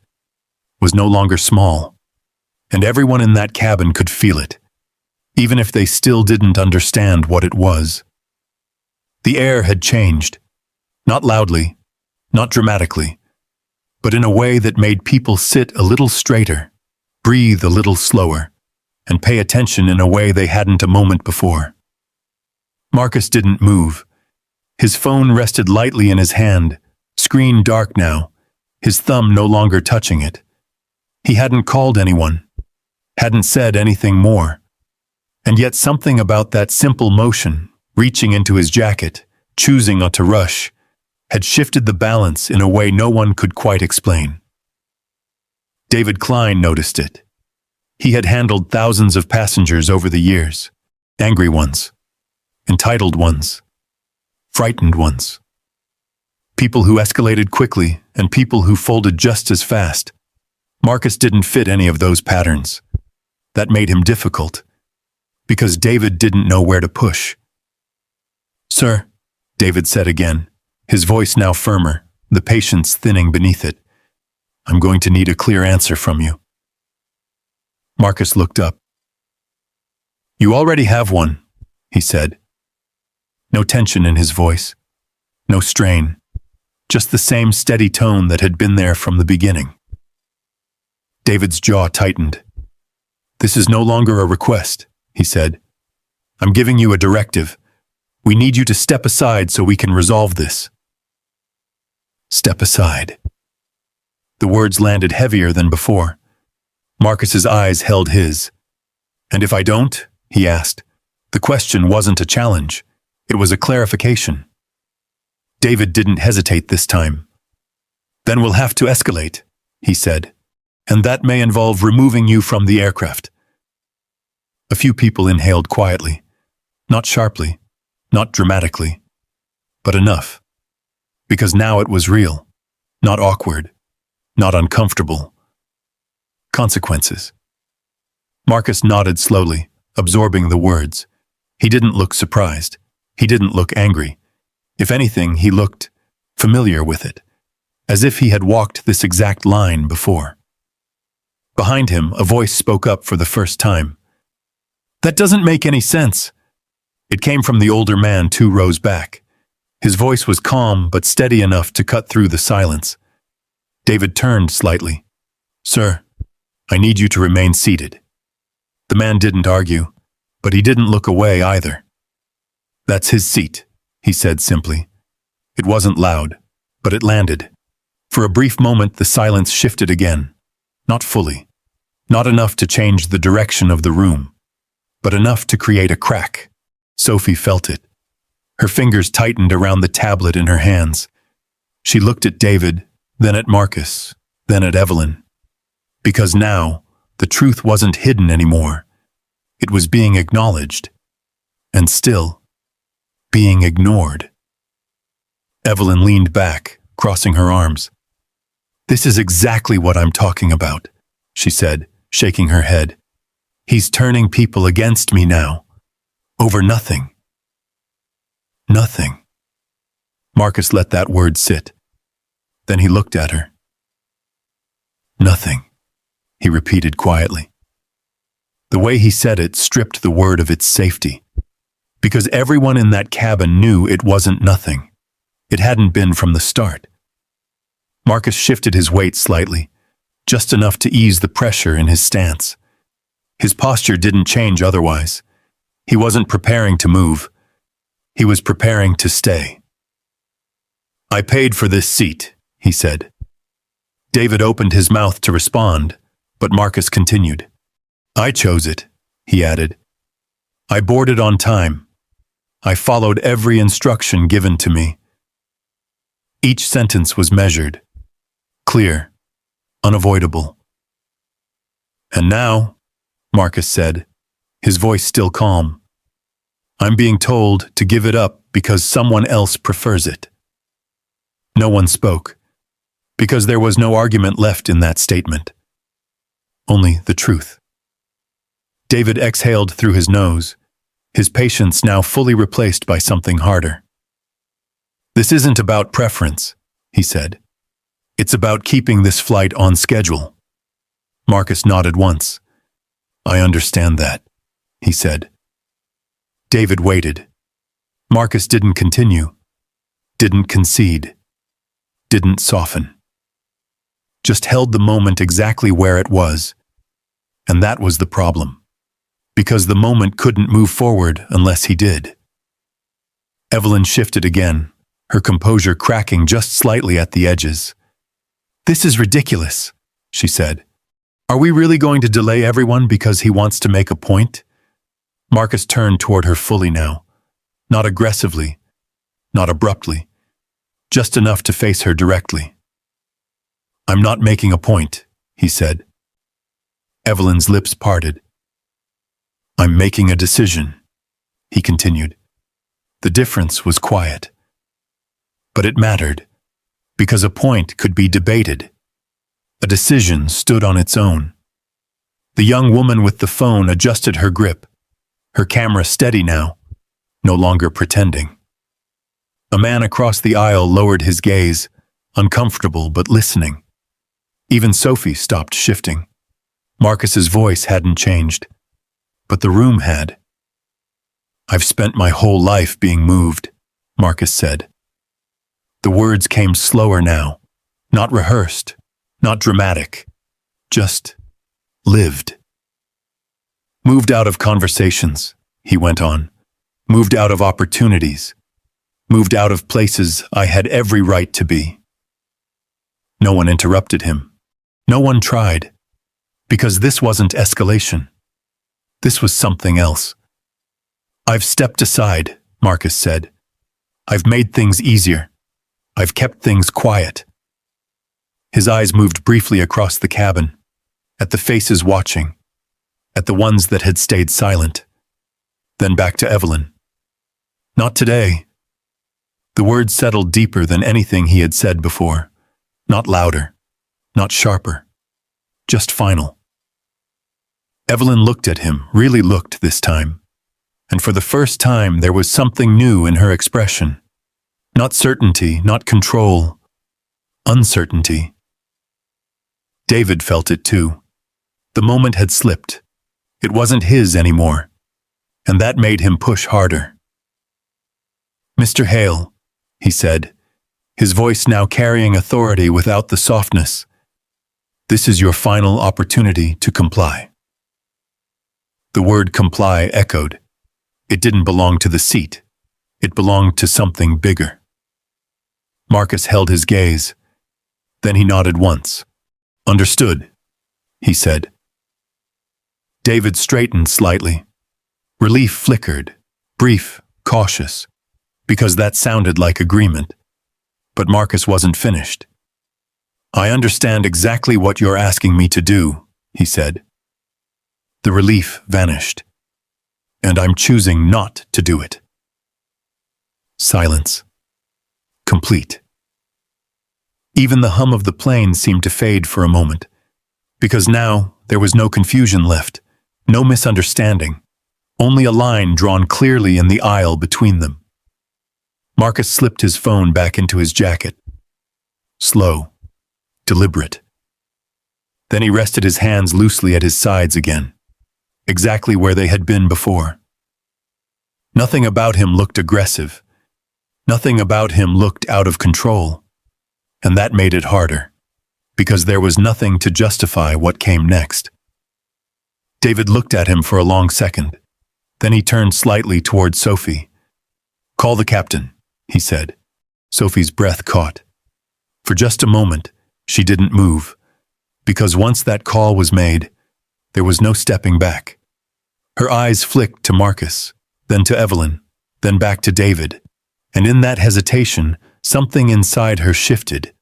was no longer small, and everyone in that cabin could feel it, even if they still didn't understand what it was. The air had changed, not loudly, not dramatically, but in a way that made people sit a little straighter, breathe a little slower, and pay attention in a way they hadn't a moment before. Marcus didn't move. His phone rested lightly in his hand, screen dark now, his thumb no longer touching it. He hadn't called anyone, hadn't said anything more. And yet something about that simple motion, reaching into his jacket, choosing not to rush, had shifted the balance in a way no one could quite explain. David Klein noticed it. He had handled thousands of passengers over the years, angry ones, entitled ones, frightened ones. People who escalated quickly and people who folded just as fast. Marcus didn't fit any of those patterns. That made him difficult, because David didn't know where to push. "Sir," David said again, his voice now firmer, the patience thinning beneath it. "I'm going to need a clear answer from you." Marcus looked up. You already have one, he said. No tension in his voice, no strain, just the same steady tone that had been there from the beginning. David's jaw tightened. This is no longer a request, he said. I'm giving you a directive. We need you to step aside so we can resolve this. Step aside. The words landed heavier than before. Marcus's eyes held his. And if I don't? He asked. The question wasn't a challenge. It was a clarification. David didn't hesitate this time. Then we'll have to escalate, he said. And that may involve removing you from the aircraft. A few people inhaled quietly. Not sharply, not dramatically, but enough. Because now it was real, not awkward, not uncomfortable. Consequences. Marcus nodded slowly, absorbing the words. He didn't look surprised. He didn't look angry. If anything, he looked familiar with it, as if he had walked this exact line before. Behind him, a voice spoke up for the first time. That doesn't make any sense. It came from the older man 2 rows back. His voice was calm but steady enough to cut through the silence. David turned slightly. Sir, I need you to remain seated. The man didn't argue, but he didn't look away either. That's his seat, he said simply. It wasn't loud, but it landed. For a brief moment, the silence shifted again. Not fully. Not enough to change the direction of the room, but enough to create a crack. Sophie felt it. Her fingers tightened around the tablet in her hands. She looked at David, then at Marcus, then at Evelyn. Because now, the truth wasn't hidden anymore. It was being acknowledged. And still, being ignored. Evelyn leaned back, crossing her arms. This is exactly what I'm talking about, she said, shaking her head. He's turning people against me now. Over nothing. Nothing. Marcus let that word sit. Then he looked at her. Nothing, he repeated quietly. The way he said it stripped the word of its safety. Because everyone in that cabin knew it wasn't nothing. It hadn't been from the start. Marcus shifted his weight slightly, just enough to ease the pressure in his stance. His posture didn't change otherwise. He wasn't preparing to move. He was preparing to stay. I paid for this seat, he said. David opened his mouth to respond, but Marcus continued. I chose it, he added. I boarded on time. I followed every instruction given to me. Each sentence was measured, clear, unavoidable. And now, Marcus said, his voice still calm, I'm being told to give it up because someone else prefers it. No one spoke, because there was no argument left in that statement. Only the truth. David exhaled through his nose, his patience now fully replaced by something harder. This isn't about preference, he said. It's about keeping this flight on schedule. Marcus nodded once. I understand that, he said. David waited. Marcus didn't continue, didn't concede, didn't soften. Just held the moment exactly where it was. And that was the problem. Because the moment couldn't move forward unless he did. Evelyn shifted again, her composure cracking just slightly at the edges. This is ridiculous, she said. Are we really going to delay everyone because he wants to make a point? Marcus turned toward her fully now, not aggressively, not abruptly, just enough to face her directly. I'm not making a point, he said. Evelyn's lips parted. I'm making a decision, he continued. The difference was quiet. But it mattered, because a point could be debated. A decision stood on its own. The young woman with the phone adjusted her grip, her camera steady now, no longer pretending. A man across the aisle lowered his gaze, uncomfortable but listening. Even Sophie stopped shifting. Marcus's voice hadn't changed, but the room had. I've spent my whole life being moved, Marcus said. The words came slower now, not rehearsed, not dramatic, just lived. Moved out of conversations, he went on. Moved out of opportunities. Moved out of places I had every right to be. No one interrupted him. No one tried. Because this wasn't escalation. This was something else. I've stepped aside, Marcus said. I've made things easier. I've kept things quiet. His eyes moved briefly across the cabin, at the faces watching, at the ones that had stayed silent, then back to Evelyn. Not today. The words settled deeper than anything he had said before. Not louder, not sharper, just final. Evelyn looked at him, really looked this time. And for the first time there was something new in her expression. Not certainty, not control, uncertainty. David felt it too. The moment had slipped. It wasn't his anymore. And that made him push harder. Mr. Hale, he said, his voice now carrying authority without the softness. This is your final opportunity to comply. The word comply echoed. It didn't belong to the seat. It belonged to something bigger. Marcus held his gaze. Then he nodded once. Understood, he said. David straightened slightly. Relief flickered, brief, cautious, because that sounded like agreement. But Marcus wasn't finished. I understand exactly what you're asking me to do, he said. The relief vanished. And I'm choosing not to do it. Silence. Complete. Even the hum of the plane seemed to fade for a moment, because now there was no confusion left, no misunderstanding, only a line drawn clearly in the aisle between them. Marcus slipped his phone back into his jacket. Slow, deliberate. Then he rested his hands loosely at his sides again, exactly where they had been before. Nothing about him looked aggressive. Nothing about him looked out of control. And that made it harder, because there was nothing to justify what came next. David looked at him for a long second. Then he turned slightly toward Sophie. Call the captain, he said. Sophie's breath caught. For just a moment, she didn't move, because once that call was made, there was no stepping back. Her eyes flicked to Marcus, then to Evelyn, then back to David, and in that hesitation, something inside her shifted,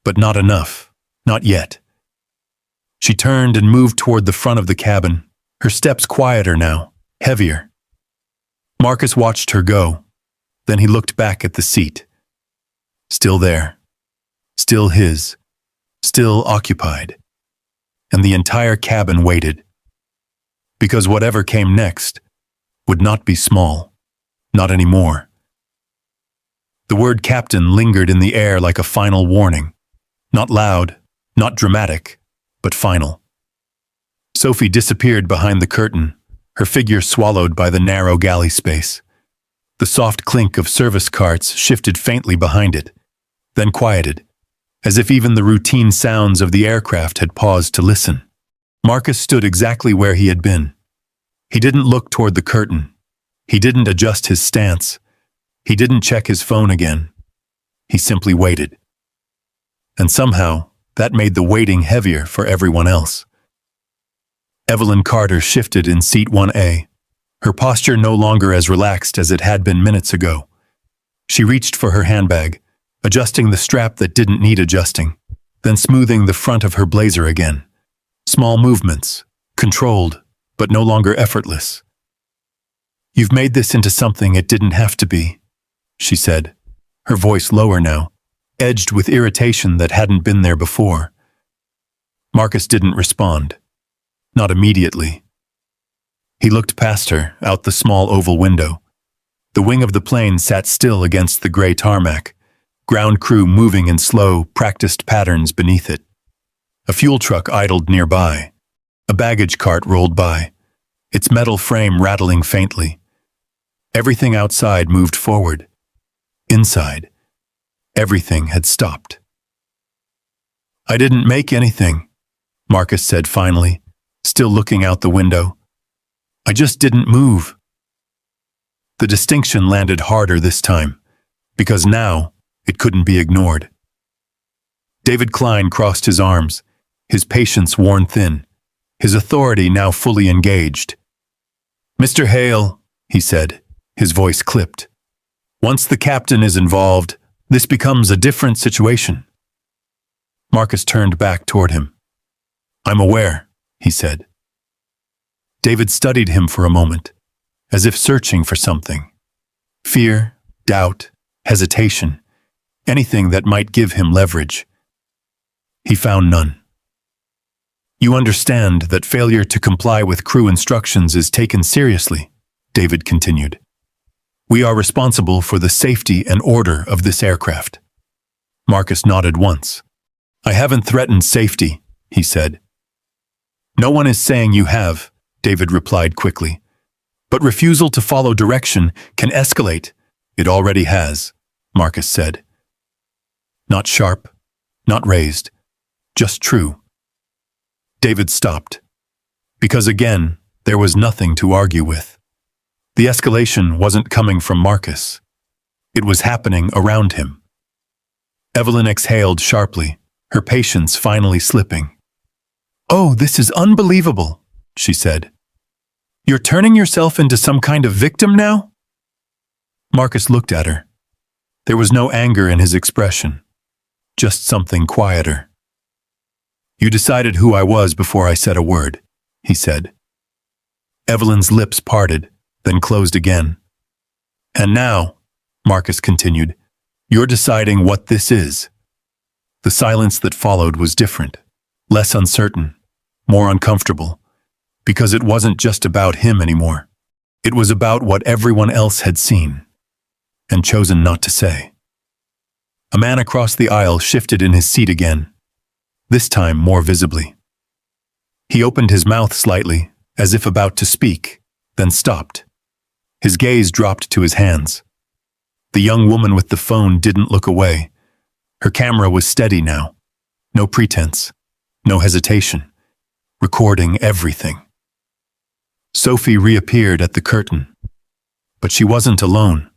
but not enough, not yet. She turned and moved toward the front of the cabin, her steps quieter now, heavier. Marcus watched her go. Then he looked back at the seat. Still there. Still his. Still occupied. And the entire cabin waited. Because whatever came next would not be small. Not anymore. The word captain lingered in the air like a final warning. Not loud, not dramatic, but final. Sophie disappeared behind the curtain, her figure swallowed by the narrow galley space. The soft clink of service carts shifted faintly behind it, then quieted, as if even the routine sounds of the aircraft had paused to listen. Marcus stood exactly where he had been. He didn't look toward the curtain. He didn't adjust his stance. He didn't check his phone again. He simply waited. And somehow, that made the waiting heavier for everyone else. Evelyn Carter shifted in seat 1A, her posture no longer as relaxed as it had been minutes ago. She reached for her handbag, adjusting the strap that didn't need adjusting, then smoothing the front of her blazer again. Small movements, controlled, but no longer effortless. You've made this into something it didn't have to be, she said, her voice lower now, edged with irritation that hadn't been there before. Marcus didn't respond. Not immediately. He looked past her, out the small oval window. The wing of the plane sat still against the gray tarmac, ground crew moving in slow, practiced patterns beneath it. A fuel truck idled nearby. A baggage cart rolled by, its metal frame rattling faintly. Everything outside moved forward. Inside, everything had stopped. "I didn't make anything," Marcus said finally, still looking out the window. "I just didn't move." The distinction landed harder this time, because now it couldn't be ignored. David Klein crossed his arms, his patience worn thin, his authority now fully engaged. "Mr. Hale," he said, his voice clipped. "Once the captain is involved, this becomes a different situation." Marcus turned back toward him. "I'm aware," he said. David studied him for a moment, as if searching for something. Fear, doubt, hesitation, anything that might give him leverage. He found none. "You understand that failure to comply with crew instructions is taken seriously," David continued. "We are responsible for the safety and order of this aircraft." Marcus nodded once. "I haven't threatened safety," he said. "No one is saying you have," David replied quickly. "But refusal to follow direction can escalate." "It already has," Marcus said. Not sharp, not raised, just true. David stopped, because again, there was nothing to argue with. The escalation wasn't coming from Marcus. It was happening around him. Evelyn exhaled sharply, her patience finally slipping. "Oh, this is unbelievable," she said. "You're turning yourself into some kind of victim now?" Marcus looked at her. There was no anger in his expression, just something quieter. "You decided who I was before I said a word," he said. Evelyn's lips parted, then closed again. "And now," Marcus continued, "you're deciding what this is." The silence that followed was different, less uncertain, more uncomfortable, because it wasn't just about him anymore. It was about what everyone else had seen, and chosen not to say. A man across the aisle shifted in his seat again, this time more visibly. He opened his mouth slightly, as if about to speak, then stopped. His gaze dropped to his hands. The young woman with the phone didn't look away. Her camera was steady now. No pretense, no hesitation, recording everything. Sophie reappeared at the curtain. But she wasn't alone.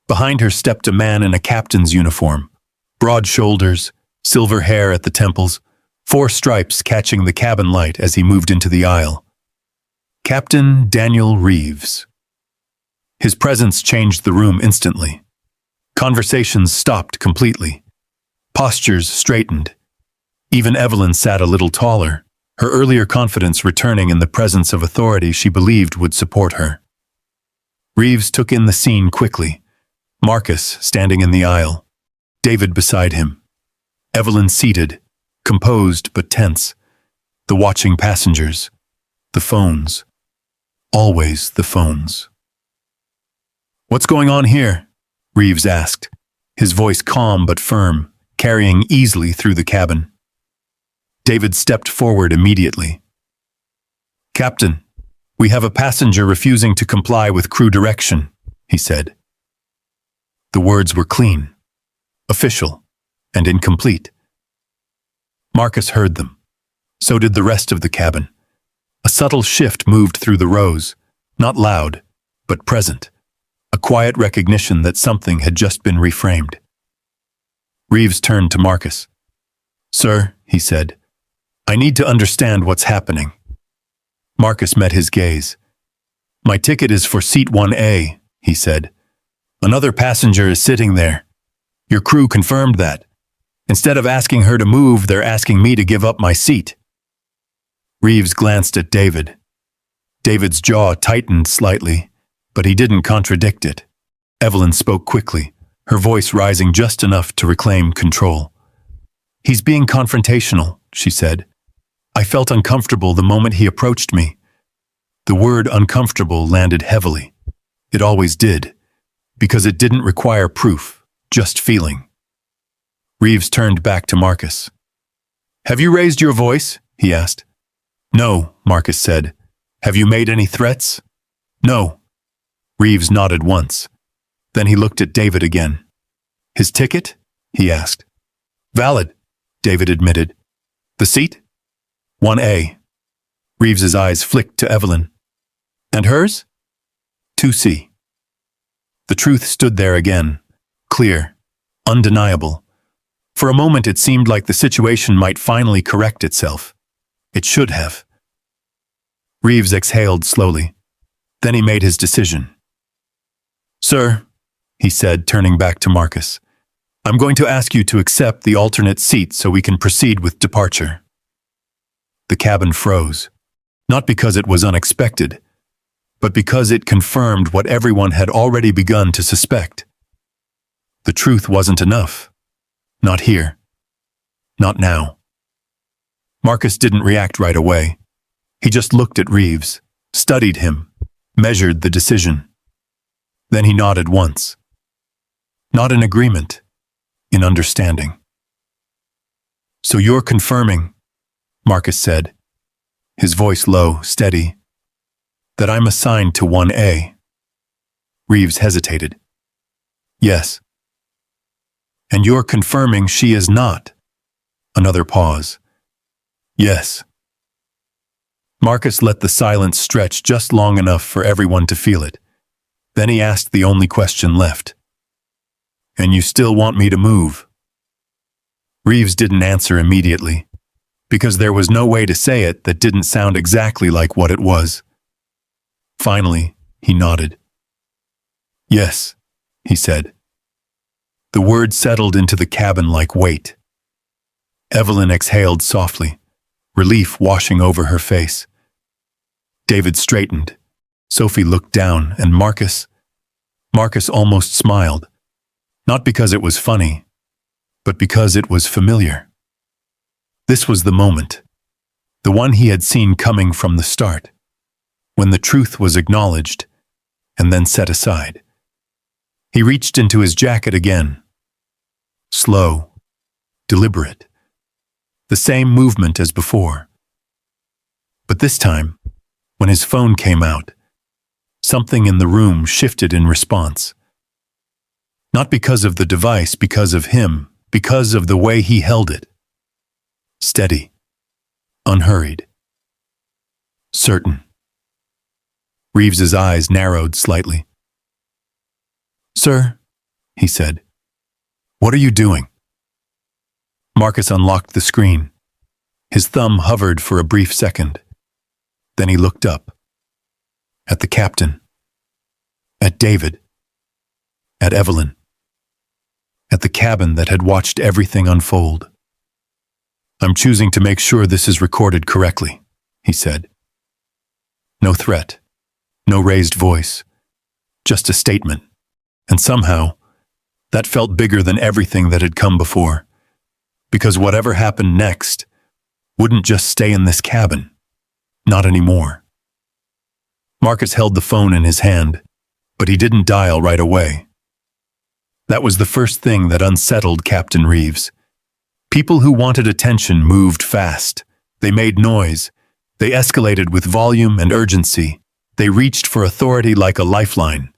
Behind her stepped a man in a captain's uniform, broad shoulders, silver hair at the temples, 4 stripes catching the cabin light as he moved into the aisle. Captain Daniel Reeves. His presence changed the room instantly. Conversations stopped completely. Postures straightened. Even Evelyn sat a little taller, her earlier confidence returning in the presence of authority she believed would support her. Reeves took in the scene quickly. Marcus standing in the aisle. David beside him. Evelyn seated, composed but tense. The watching passengers. The phones. Always the phones. "What's going on here?" Reeves asked, his voice calm but firm, carrying easily through the cabin. David stepped forward immediately. "Captain, we have a passenger refusing to comply with crew direction," he said. The words were clean, official, and incomplete. Marcus heard them. So did the rest of the cabin. A subtle shift moved through the rows, not loud, but present. A quiet recognition that something had just been reframed. Reeves turned to Marcus. "Sir," he said, "I need to understand what's happening." Marcus met his gaze. "My ticket is for seat 1A, he said. "Another passenger is sitting there. Your crew confirmed that. Instead of asking her to move, they're asking me to give up my seat." Reeves glanced at David. David's jaw tightened slightly, but he didn't contradict it. Evelyn spoke quickly, her voice rising just enough to reclaim control. "He's being confrontational," she said. "I felt uncomfortable the moment he approached me." The word uncomfortable landed heavily. It always did, because it didn't require proof, just feeling. Reeves turned back to Marcus. "Have you raised your voice?" he asked. "No," Marcus said. "Have you made any threats?" "No." Reeves nodded once. Then he looked at David again. "His ticket?" he asked. "Valid," David admitted. "The seat?" "1A." Reeves's eyes flicked to Evelyn. "And hers?" "2C." The truth stood there again, clear, undeniable. For a moment it seemed like the situation might finally correct itself. It should have. Reeves exhaled slowly. Then he made his decision. "Sir," he said, turning back to Marcus, "I'm going to ask you to accept the alternate seat so we can proceed with departure." The cabin froze, not because it was unexpected, but because it confirmed what everyone had already begun to suspect. The truth wasn't enough. Not here. Not now. Marcus didn't react right away. He just looked at Reeves, studied him, measured the decision. Then he nodded once. Not in agreement, in understanding. "So you're confirming," Marcus said, his voice low, steady, "that I'm assigned to 1A. Reeves hesitated. "Yes." "And you're confirming she is not?" Another pause. "Yes." Marcus let the silence stretch just long enough for everyone to feel it. Then he asked the only question left. "And you still want me to move?" Reeves didn't answer immediately, because there was no way to say it that didn't sound exactly like what it was. Finally, he nodded. "Yes," he said. The word settled into the cabin like weight. Evelyn exhaled softly, relief washing over her face. David straightened. Sophie looked down, and Marcus almost smiled, not because it was funny, but because it was familiar. This was the moment, the one he had seen coming from the start, when the truth was acknowledged and then set aside. He reached into his jacket again. Slow, deliberate, the same movement as before. But this time, when his phone came out, something in the room shifted in response. Not because of the device, because of him, because of the way he held it. Steady, unhurried, certain. Reeves's eyes narrowed slightly. "Sir," he said, "what are you doing?" Marcus unlocked the screen. His thumb hovered for a brief second. Then he looked up. At the captain. At David. At Evelyn. At the cabin that had watched everything unfold. "I'm choosing to make sure this is recorded correctly," he said. No threat. No raised voice. Just a statement. And somehow, that felt bigger than everything that had come before. Because whatever happened next wouldn't just stay in this cabin. Not anymore. Marcus held the phone in his hand, but he didn't dial right away. That was the first thing that unsettled Captain Reeves. People who wanted attention moved fast. They made noise. They escalated with volume and urgency. They reached for authority like a lifeline.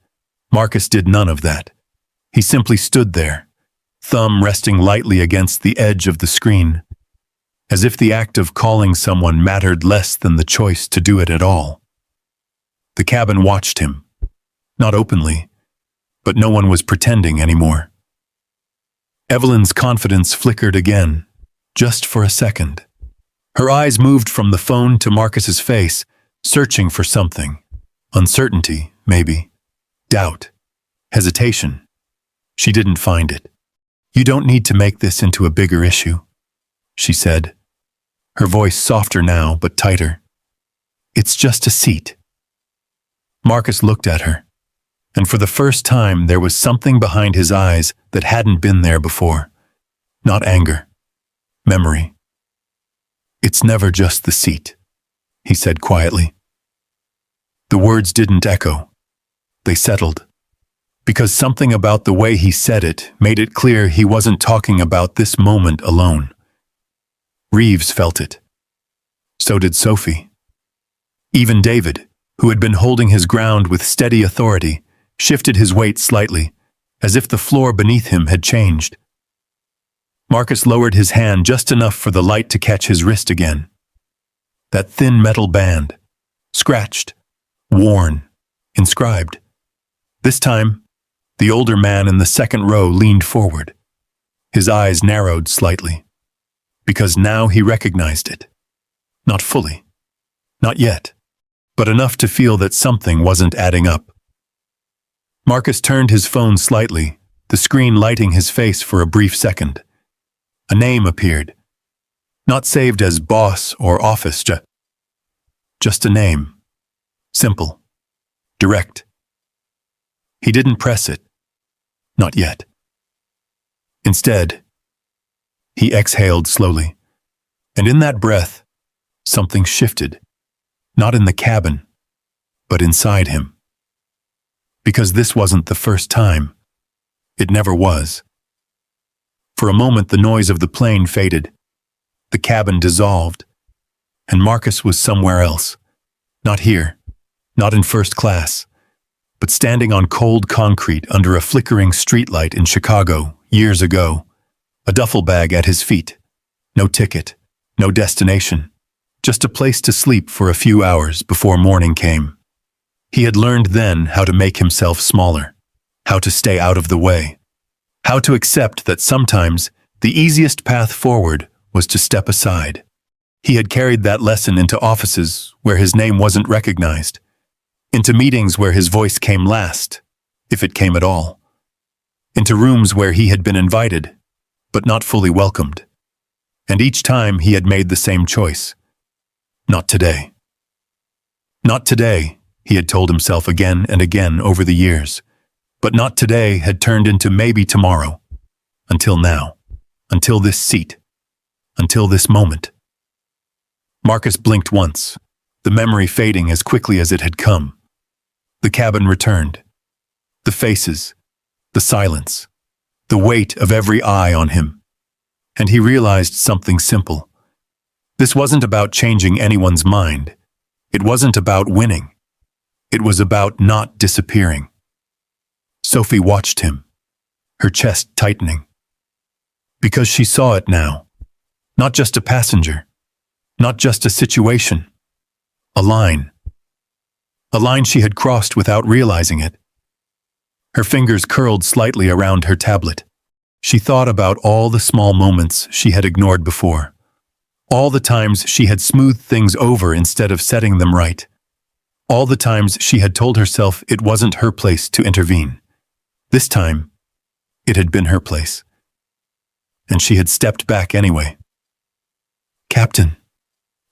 Marcus did none of that. He simply stood there, thumb resting lightly against the edge of the screen, as if the act of calling someone mattered less than the choice to do it at all. The cabin watched him, not openly, but no one was pretending anymore. Evelyn's confidence flickered again, just for a second. Her eyes moved from the phone to Marcus's face, searching for something. Uncertainty, maybe. Doubt. Hesitation. She didn't find it. "You don't need to make this into a bigger issue," she said, her voice softer now but tighter. "It's just a seat." Marcus looked at her, and for the first time there was something behind his eyes that hadn't been there before. Not anger. Memory. "It's never just the seat," he said quietly. The words didn't echo. They settled. Because something about the way he said it made it clear he wasn't talking about this moment alone. Reeves felt it. So did Sophie. Even David, who had been holding his ground with steady authority, shifted his weight slightly, as if the floor beneath him had changed. Marcus lowered his hand just enough for the light to catch his wrist again. That thin metal band, scratched, worn, inscribed. This time, the older man in the second row leaned forward. His eyes narrowed slightly, because now he recognized it. Not fully, not yet, but enough to feel that something wasn't adding up. Marcus turned his phone slightly, the screen lighting his face for a brief second. A name appeared, not saved as boss or office, just a name. Simple, direct. He didn't press it, not yet. Instead, he exhaled slowly, and in that breath, something shifted, not in the cabin, but inside him. Because this wasn't the first time. It never was. For a moment, the noise of the plane faded. The cabin dissolved, and Marcus was somewhere else. Not here, not in first class, but standing on cold concrete under a flickering streetlight in Chicago years ago, a duffel bag at his feet. No ticket, no destination, just a place to sleep for a few hours before morning came. He had learned then how to make himself smaller, how to stay out of the way, how to accept that sometimes the easiest path forward was to step aside. He had carried that lesson into offices where his name wasn't recognized, into meetings where his voice came last, if it came at all, into rooms where he had been invited, but not fully welcomed. And each time he had made the same choice. Not today. Not today, he had told himself again and again over the years. But not today had turned into maybe tomorrow. Until now. Until this seat. Until this moment. Marcus blinked once, the memory fading as quickly as it had come. The cabin returned. The faces. The silence. The weight of every eye on him. And he realized something simple. This wasn't about changing anyone's mind. It wasn't about winning. It was about not disappearing. Sophie watched him, her chest tightening. Because she saw it now. Not just a passenger. Not just a situation. A line. A line she had crossed without realizing it. Her fingers curled slightly around her tablet. She thought about all the small moments she had ignored before. All the times she had smoothed things over instead of setting them right. All the times she had told herself it wasn't her place to intervene. This time, it had been her place. And she had stepped back anyway. "Captain,"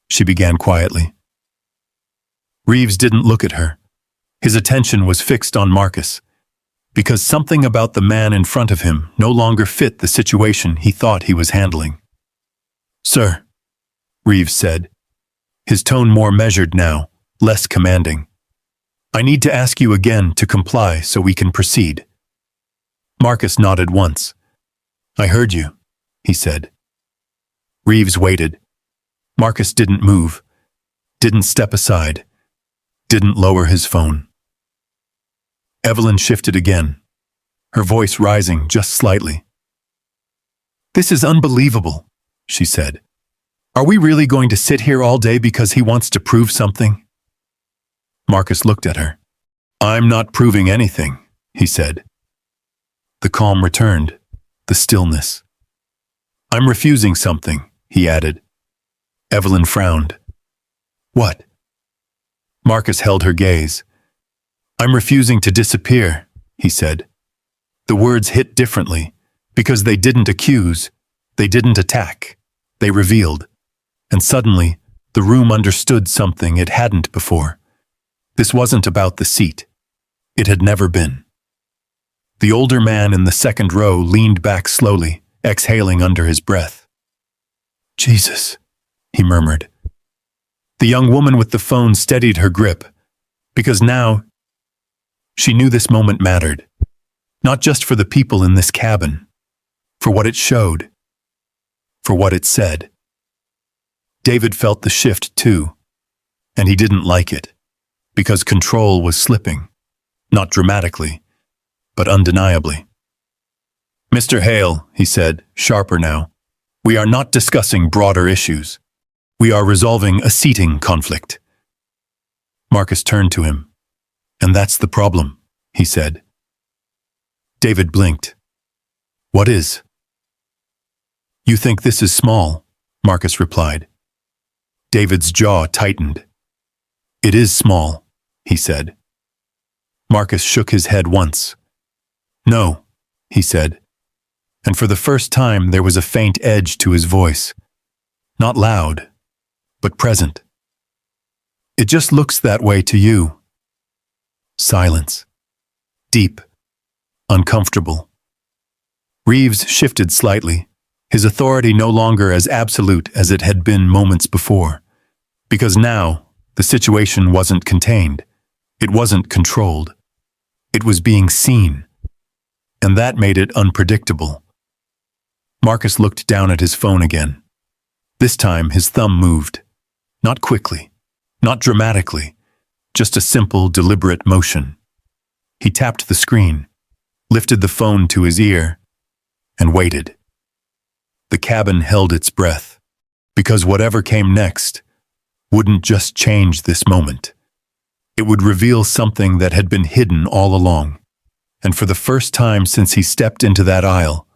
she began quietly. Reeves didn't look at her. His attention was fixed on Marcus, because something about the man in front of him no longer fit the situation he thought he was handling. "Sir," Reeves said, his tone more measured now, less commanding. "I need to ask you again to comply so we can proceed." Marcus nodded once. "I heard you," he said. Reeves waited. Marcus didn't move, didn't step aside, didn't lower his phone. Evelyn shifted again, her voice rising just slightly. "This is unbelievable," she said. "Are we really going to sit here all day because he wants to prove something?" Marcus looked at her. "I'm not proving anything," he said. The calm returned, the stillness. "I'm refusing something," he added. Evelyn frowned. "What?" Marcus held her gaze. "I'm refusing to disappear," he said. The words hit differently, because they didn't accuse, they didn't attack, they revealed. And suddenly, the room understood something it hadn't before. This wasn't about the seat. It had never been. The older man in the second row leaned back slowly, exhaling under his breath. "Jesus," he murmured. The young woman with the phone steadied her grip, because now she knew this moment mattered, not just for the people in this cabin, for what it showed, for what it said. David felt the shift too, and he didn't like it, because control was slipping. Not dramatically, but undeniably. "Mr. Hale," he said, sharper now, "we are not discussing broader issues. We are resolving a seating conflict." Marcus turned to him. "And that's the problem," he said. David blinked. "What is?" "You think this is small," Marcus replied. David's jaw tightened. "It is small," he said. Marcus shook his head once. "No," he said, and for the first time there was a faint edge to his voice. Not loud, but present. "It just looks that way to you." Silence. Deep. Uncomfortable. Reeves shifted slightly, his authority no longer as absolute as it had been moments before, because now the situation wasn't contained. It wasn't controlled. It was being seen, and that made it unpredictable. Marcus looked down at his phone again. This time his thumb moved. Not quickly, not dramatically, just a simple, deliberate motion. He tapped the screen, lifted the phone to his ear, and waited. The cabin held its breath, because whatever came next wouldn't just change this moment. It would reveal something that had been hidden all along, and for the first time since he stepped into that aisle,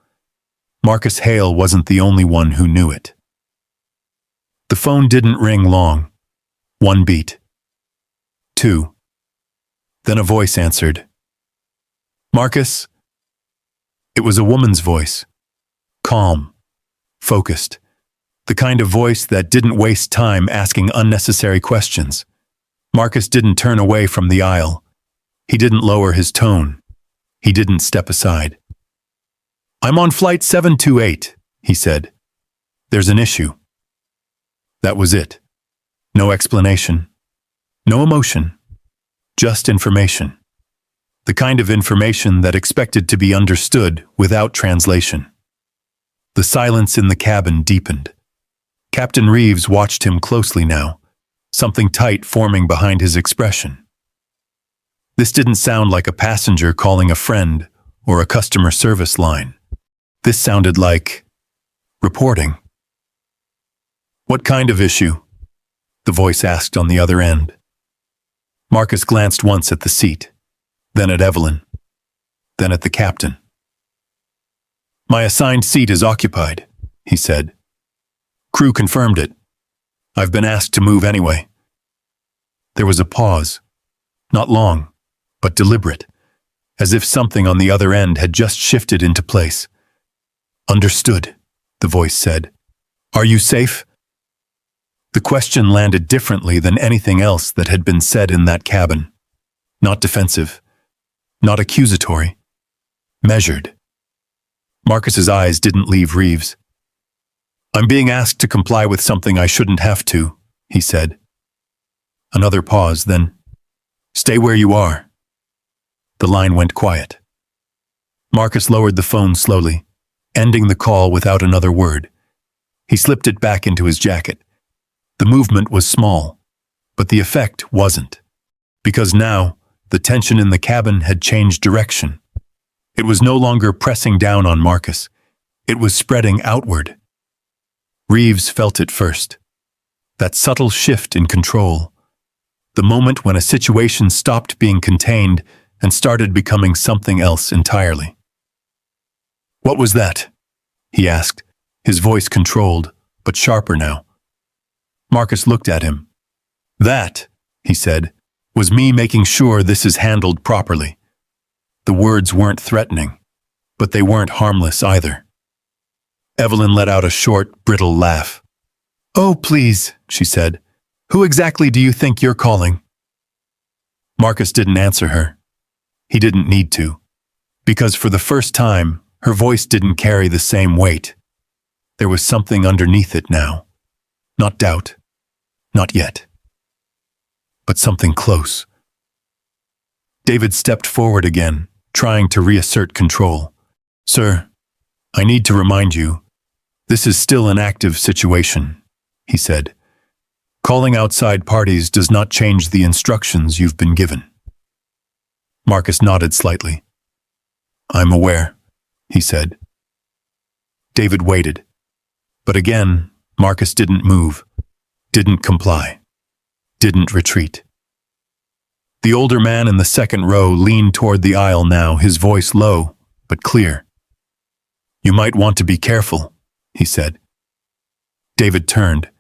Marcus Hale wasn't the only one who knew it. The phone didn't ring long. 1 beat. 2. Then a voice answered. "Marcus?" It was a woman's voice. Calm. Focused. The kind of voice that didn't waste time asking unnecessary questions. Marcus didn't turn away from the aisle. He didn't lower his tone. He didn't step aside. "I'm on flight 728, he said. "There's an issue." That was it. No explanation. No emotion. Just information. The kind of information that expected to be understood without translation. The silence in the cabin deepened. Captain Reeves watched him closely now, something tight forming behind his expression. This didn't sound like a passenger calling a friend or a customer service line. This sounded like reporting. "What kind of issue?" the voice asked on the other end. Marcus glanced once at the seat, then at Evelyn, then at the captain. "My assigned seat is occupied," he said. "Crew confirmed it. I've been asked to move anyway." There was a pause, not long, but deliberate, as if something on the other end had just shifted into place. "Understood," the voice said. "Are you safe?" The question landed differently than anything else that had been said in that cabin. Not defensive, not accusatory, measured. Marcus's eyes didn't leave Reeves. "I'm being asked to comply with something I shouldn't have to," he said. Another pause, then, "Stay where you are." The line went quiet. Marcus lowered the phone slowly, ending the call without another word. He slipped it back into his jacket. The movement was small, but the effect wasn't, because now the tension in the cabin had changed direction. It was no longer pressing down on Marcus. It was spreading outward. Reeves felt it first. That subtle shift in control. The moment when a situation stopped being contained and started becoming something else entirely. "What was that?" he asked, his voice controlled, but sharper now. Marcus looked at him. "That," he said, "was me making sure this is handled properly." The words weren't threatening, but they weren't harmless either. Evelyn let out a short, brittle laugh. "Oh, please," she said. "Who exactly do you think you're calling?" Marcus didn't answer her. He didn't need to, because for the first time, her voice didn't carry the same weight. There was something underneath it now. Not doubt. Not yet. But something close. David stepped forward again, trying to reassert control. "Sir, I need to remind you, this is still an active situation," he said. "Calling outside parties does not change the instructions you've been given." Marcus nodded slightly. "I'm aware," he said. David waited. But again, Marcus didn't move, didn't comply, didn't retreat. The older man in the second row leaned toward the aisle now, his voice low but clear. "You might want to be careful," he said. David turned.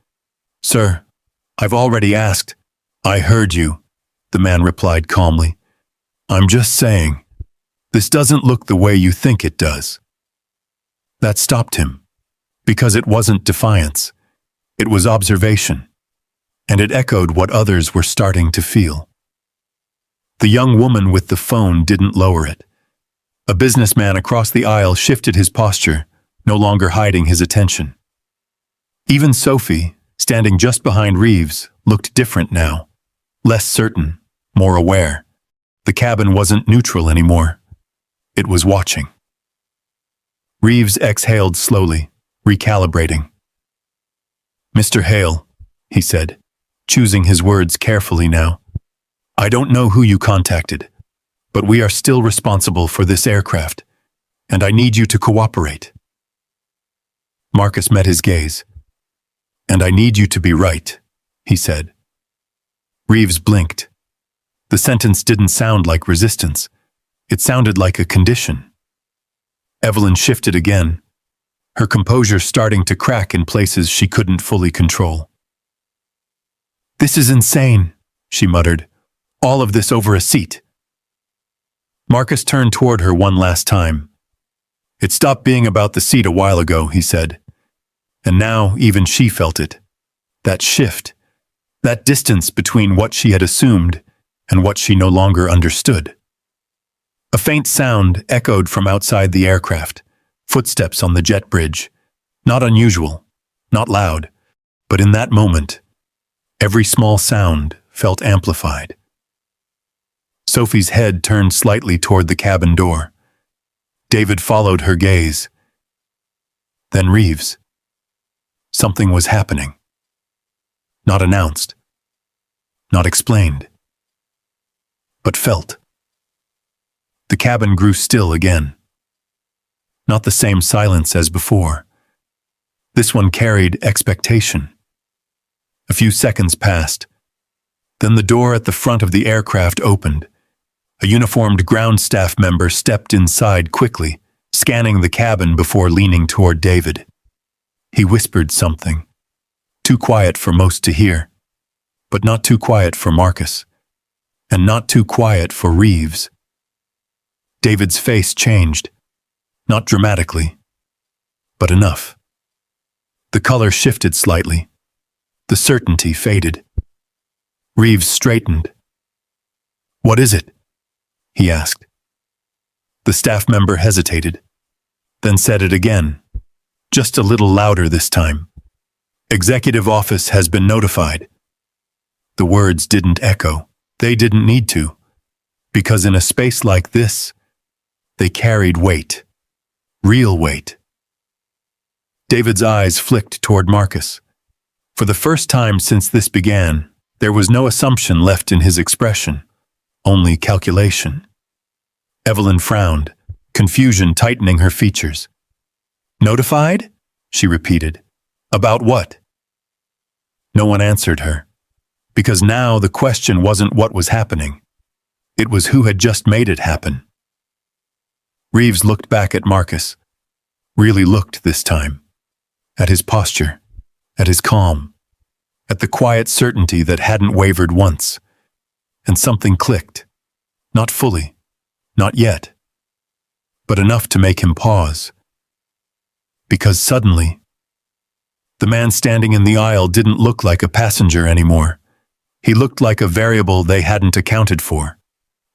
"Sir, I've already asked." "I heard you," the man replied calmly. "I'm just saying, this doesn't look the way you think it does." That stopped him, because it wasn't defiance. It was observation, and it echoed what others were starting to feel. The young woman with the phone didn't lower it. A businessman across the aisle shifted his posture, no longer hiding his attention. Even Sophie, standing just behind Reeves, looked different now, less certain, more aware. The cabin wasn't neutral anymore. It was watching. Reeves exhaled slowly, recalibrating. "Mr. Hale," he said, choosing his words carefully now, "I don't know who you contacted, but we are still responsible for this aircraft, and I need you to cooperate." Marcus met his gaze. "And I need you to be right," he said. Reeves blinked. The sentence didn't sound like resistance. It sounded like a condition. Evelyn shifted again, her composure starting to crack in places she couldn't fully control. "This is insane," she muttered. "All of this over a seat." Marcus turned toward her one last time. "It stopped being about the seat a while ago," he said. And now even she felt it. That shift, that distance between what she had assumed and what she no longer understood. A faint sound echoed from outside the aircraft, footsteps on the jet bridge. Not unusual, not loud, but in that moment, every small sound felt amplified. Sophie's head turned slightly toward the cabin door. David followed her gaze. Then Reeves. Something was happening. Not announced, not explained, but felt. The cabin grew still again. Not the same silence as before. This one carried expectation. A few seconds passed. Then the door at the front of the aircraft opened. A uniformed ground staff member stepped inside quickly, scanning the cabin before leaning toward David. He whispered something, too quiet for most to hear, but not too quiet for Marcus, and not too quiet for Reeves. David's face changed, not dramatically, but enough. The color shifted slightly. The certainty faded. Reeves straightened. "What is it?" he asked. The staff member hesitated, then said it again, just a little louder this time. "Executive office has been notified." The words didn't echo. They didn't need to, because in a space like this, they carried weight, real weight. David's eyes flicked toward Marcus. For the first time since this began, there was no assumption left in his expression, only calculation. Evelyn frowned, confusion tightening her features. "Notified?" she repeated. "About what?" No one answered her, because now the question wasn't what was happening. It was who had just made it happen. Reeves looked back at Marcus, really looked this time, at his posture, at his calm, at the quiet certainty that hadn't wavered once, and something clicked. Not fully, not yet, but enough to make him pause. Because suddenly, the man standing in the aisle didn't look like a passenger anymore. He looked like a variable they hadn't accounted for,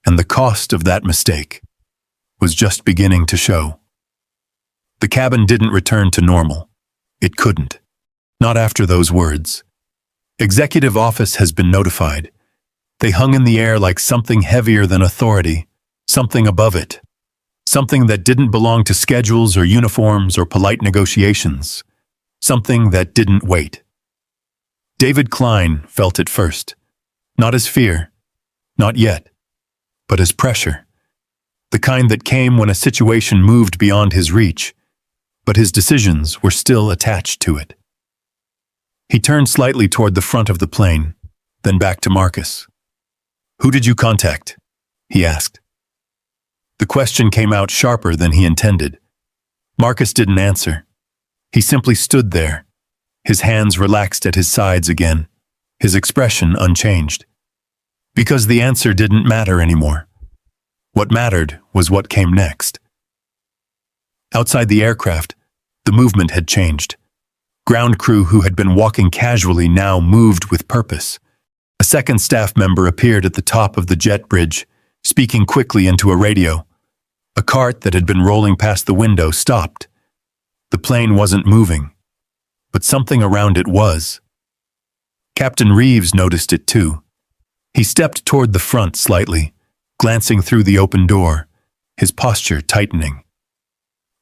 and the cost of that mistake was just beginning to show. The cabin didn't return to normal. It couldn't. Not after those words. Executive office has been notified. They hung in the air like something heavier than authority, something above it, something that didn't belong to schedules or uniforms or polite negotiations, something that didn't wait. David Klein felt it first. Not as fear, not yet, but as pressure. The kind that came when a situation moved beyond his reach, but his decisions were still attached to it. He turned slightly toward the front of the plane, then back to Marcus. "Who did you contact?" he asked. The question came out sharper than he intended. Marcus didn't answer. He simply stood there, his hands relaxed at his sides again, his expression unchanged. Because the answer didn't matter anymore. What mattered was what came next. Outside the aircraft, the movement had changed. Ground crew who had been walking casually now moved with purpose. A second staff member appeared at the top of the jet bridge, speaking quickly into a radio. A cart that had been rolling past the window stopped. The plane wasn't moving, but something around it was. Captain Reeves noticed it too. He stepped toward the front slightly, glancing through the open door, his posture tightening.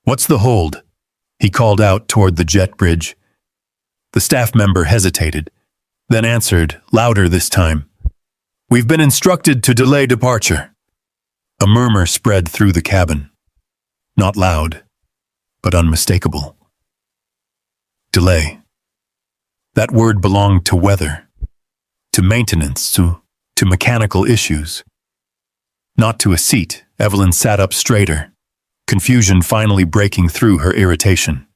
"What's the hold?" he called out toward the jet bridge. The staff member hesitated, then answered, louder this time. "We've been instructed to delay departure." A murmur spread through the cabin. Not loud, but unmistakable. Delay. That word belonged to weather, to maintenance, to mechanical issues. Not to a seat. Evelyn sat up straighter, confusion finally breaking through her irritation.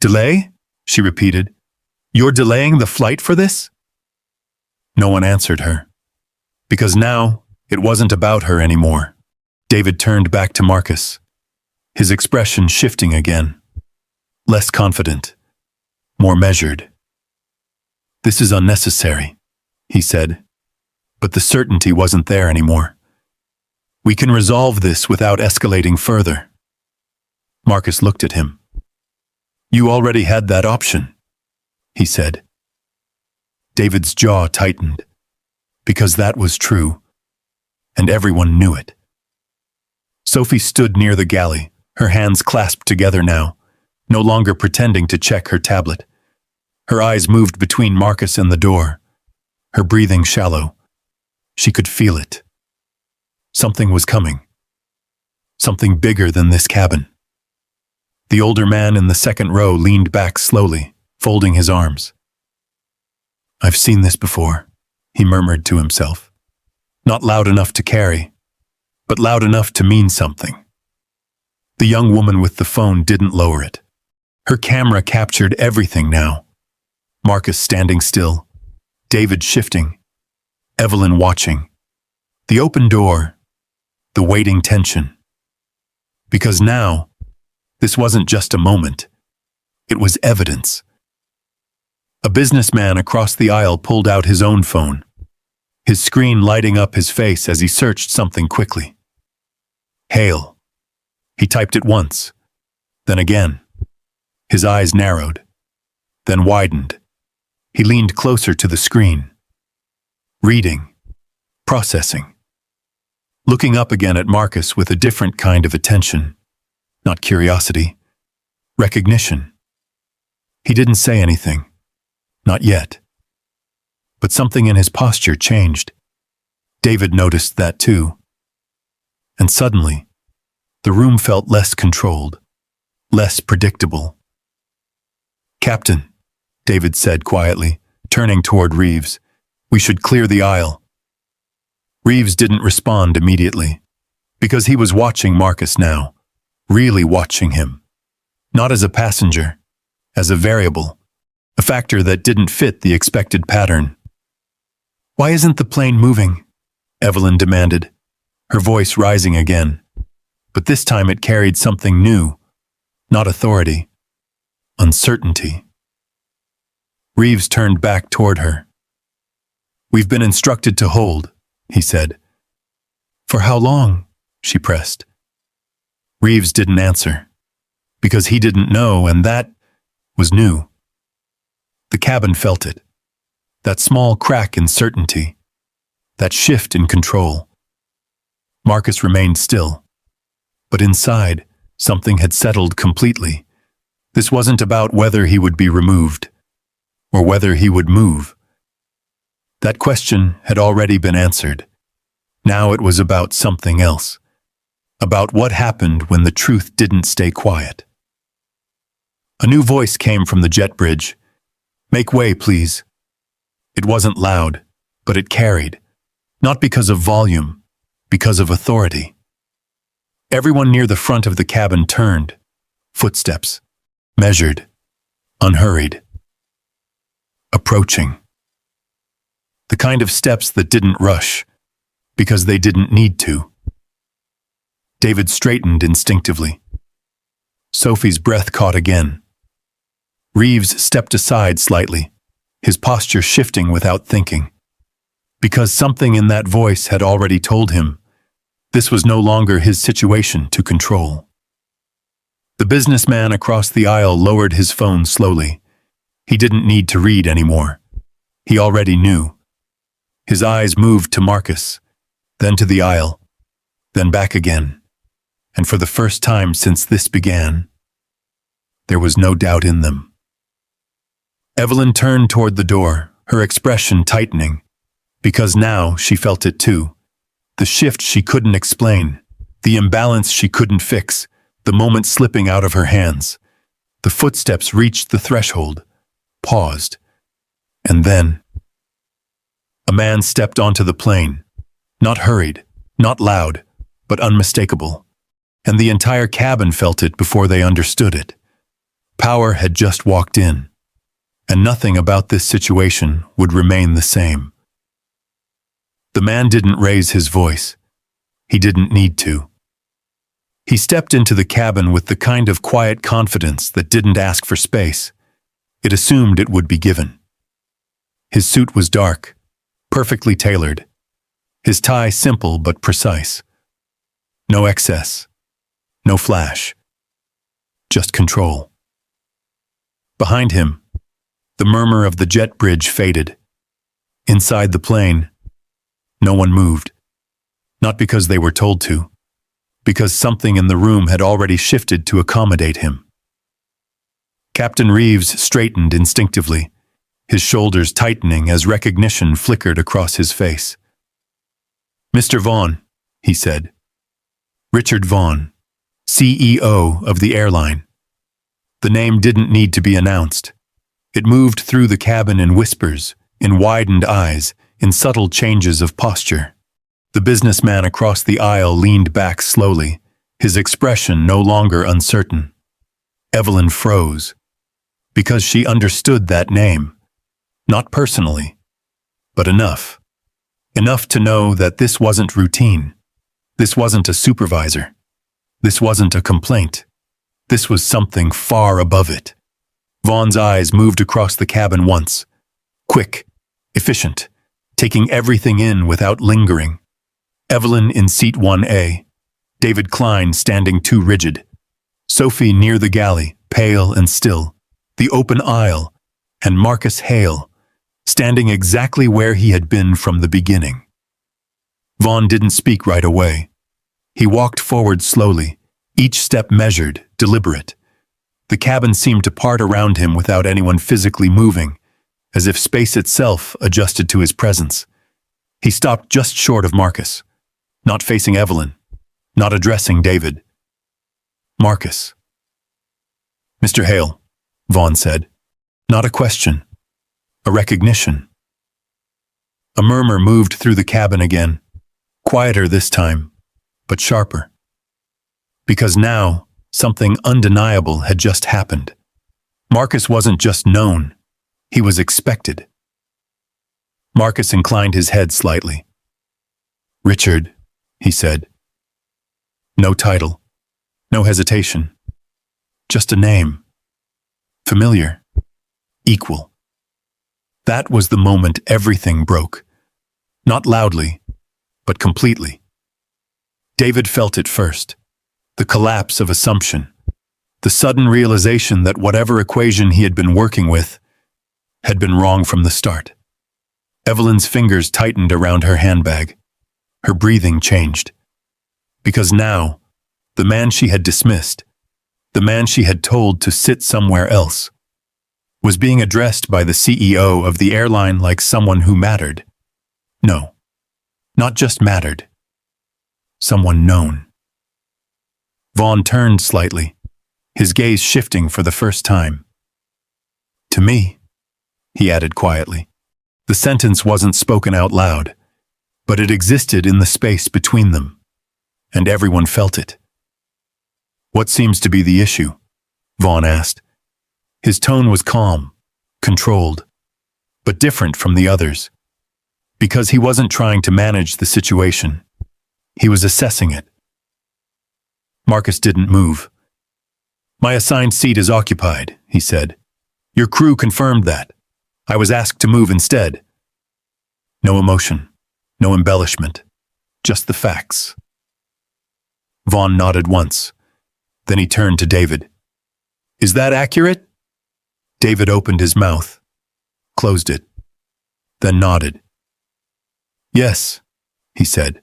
"Delay?" she repeated. "You're delaying the flight for this?" No one answered her. Because now, it wasn't about her anymore. David turned back to Marcus, his expression shifting again. Less confident, more measured. "This is unnecessary," he said, but the certainty wasn't there anymore. "We can resolve this without escalating further." Marcus looked at him. "You already had that option," he said. David's jaw tightened, because that was true, and everyone knew it. Sophie stood near the galley, her hands clasped together now, no longer pretending to check her tablet. Her eyes moved between Marcus and the door, her breathing shallow. She could feel it. Something was coming. Something bigger than this cabin. The older man in the second row leaned back slowly, folding his arms. "I've seen this before," he murmured to himself. Not loud enough to carry, but loud enough to mean something. The young woman with the phone didn't lower it. Her camera captured everything now. Marcus standing still, David shifting, Evelyn watching. The open door, the waiting tension. Because now, this wasn't just a moment. It was evidence. A businessman across the aisle pulled out his own phone, his screen lighting up his face as he searched something quickly. "Hale." He typed it once, then again. His eyes narrowed, then widened. He leaned closer to the screen. Reading, processing. Looking up again at Marcus with a different kind of attention. Not curiosity, recognition. He didn't say anything. Not yet. But something in his posture changed. David noticed that too. And suddenly, the room felt less controlled, less predictable. "Captain," David said quietly, turning toward Reeves, "we should clear the aisle." Reeves didn't respond immediately, because he was watching Marcus now, really watching him. Not as a passenger, as a variable, a factor that didn't fit the expected pattern. "Why isn't the plane moving?" Evelyn demanded, her voice rising again. But this time it carried something new, not authority, uncertainty. Reeves turned back toward her. "We've been instructed to hold," he said. "For how long?" she pressed. Reeves didn't answer, because he didn't know, and that was new. The cabin felt it, that small crack in certainty, that shift in control. Marcus remained still, but inside, something had settled completely. This wasn't about whether he would be removed, or whether he would move. That question had already been answered. Now it was about something else. About what happened when the truth didn't stay quiet. A new voice came from the jet bridge. "Make way, please." It wasn't loud, but it carried. Not because of volume, because of authority. Everyone near the front of the cabin turned. Footsteps. Measured. Unhurried. Approaching. The kind of steps that didn't rush, because they didn't need to. David straightened instinctively. Sophie's breath caught again. Reeves stepped aside slightly, his posture shifting without thinking. Because something in that voice had already told him this was no longer his situation to control. The businessman across the aisle lowered his phone slowly. He didn't need to read anymore. He already knew. His eyes moved to Marcus, then to the aisle, then back again. And for the first time since this began, there was no doubt in them. Evelyn turned toward the door, her expression tightening, because now she felt it too. The shift she couldn't explain, the imbalance she couldn't fix, the moment slipping out of her hands. The footsteps reached the threshold, paused, and then a man stepped onto the plane, not hurried, not loud, but unmistakable. And the entire cabin felt it before they understood it. Power had just walked in, and nothing about this situation would remain the same. The man didn't raise his voice. He didn't need to. He stepped into the cabin with the kind of quiet confidence that didn't ask for space. It assumed it would be given. His suit was dark, perfectly tailored. His tie simple but precise. No excess. No flash. Just control. Behind him, the murmur of the jet bridge faded. Inside the plane, no one moved. Not because they were told to, because something in the room had already shifted to accommodate him. Captain Reeves straightened instinctively, his shoulders tightening as recognition flickered across his face. "Mr. Vaughn," he said. "Richard Vaughn, CEO of the Airline." The name didn't need to be announced. It moved through the cabin in whispers, in widened eyes, in subtle changes of posture. The businessman across the aisle leaned back slowly, his expression no longer uncertain. Evelyn froze, because she understood that name. Not personally, but enough. Enough to know that this wasn't routine. This wasn't a supervisor. This wasn't a complaint. This was something far above it. Vaughn's eyes moved across the cabin once. Quick, efficient, taking everything in without lingering. Evelyn in seat 1A, David Klein standing too rigid, Sophie near the galley, pale and still, the open aisle, and Marcus Hale, standing exactly where he had been from the beginning. Vaughn didn't speak right away. He walked forward slowly, each step measured, deliberate. The cabin seemed to part around him without anyone physically moving, as if space itself adjusted to his presence. He stopped just short of Marcus, not facing Evelyn, not addressing David. "Marcus." "Mr. Hale," Vaughn said. Not a question, a recognition. A murmur moved through the cabin again, quieter this time, but sharper. Because now, something undeniable had just happened. Marcus wasn't just known, he was expected. Marcus inclined his head slightly. "Richard," he said. No title, no hesitation. Just a name. Familiar. Equal. That was the moment everything broke. Not loudly, but completely. David felt it first. The collapse of assumption. The sudden realization that whatever equation he had been working with had been wrong from the start. Evelyn's fingers tightened around her handbag. Her breathing changed. Because now, the man she had dismissed, the man she had told to sit somewhere else, was being addressed by the CEO of the airline like someone who mattered. No, not just mattered, someone known. Vaughn turned slightly, his gaze shifting for the first time. To me, he added quietly. The sentence wasn't spoken out loud, but it existed in the space between them, and everyone felt it. What seems to be the issue? Vaughn asked. His tone was calm, controlled, but different from the others, because he wasn't trying to manage the situation. He was assessing it. Marcus didn't move. My assigned seat is occupied, he said. Your crew confirmed that. I was asked to move instead. No emotion, no embellishment, just the facts. Vaughn nodded once. Then he turned to David. Is that accurate? David opened his mouth, closed it, then nodded. Yes, he said.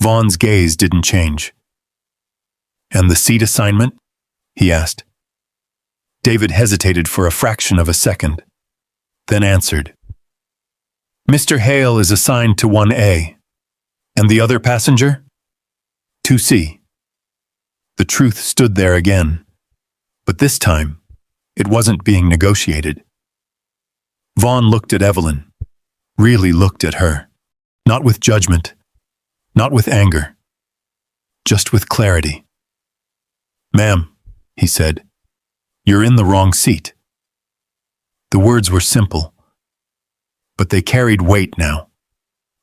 Vaughn's gaze didn't change. And the seat assignment? He asked. David hesitated for a fraction of a second, then answered. Mr. Hale is assigned to 1A. And the other passenger? 2C. The truth stood there again, but this time, it wasn't being negotiated. Vaughn looked at Evelyn, really looked at her, not with judgment, not with anger, just with clarity. Ma'am, he said, you're in the wrong seat. The words were simple, but they carried weight now,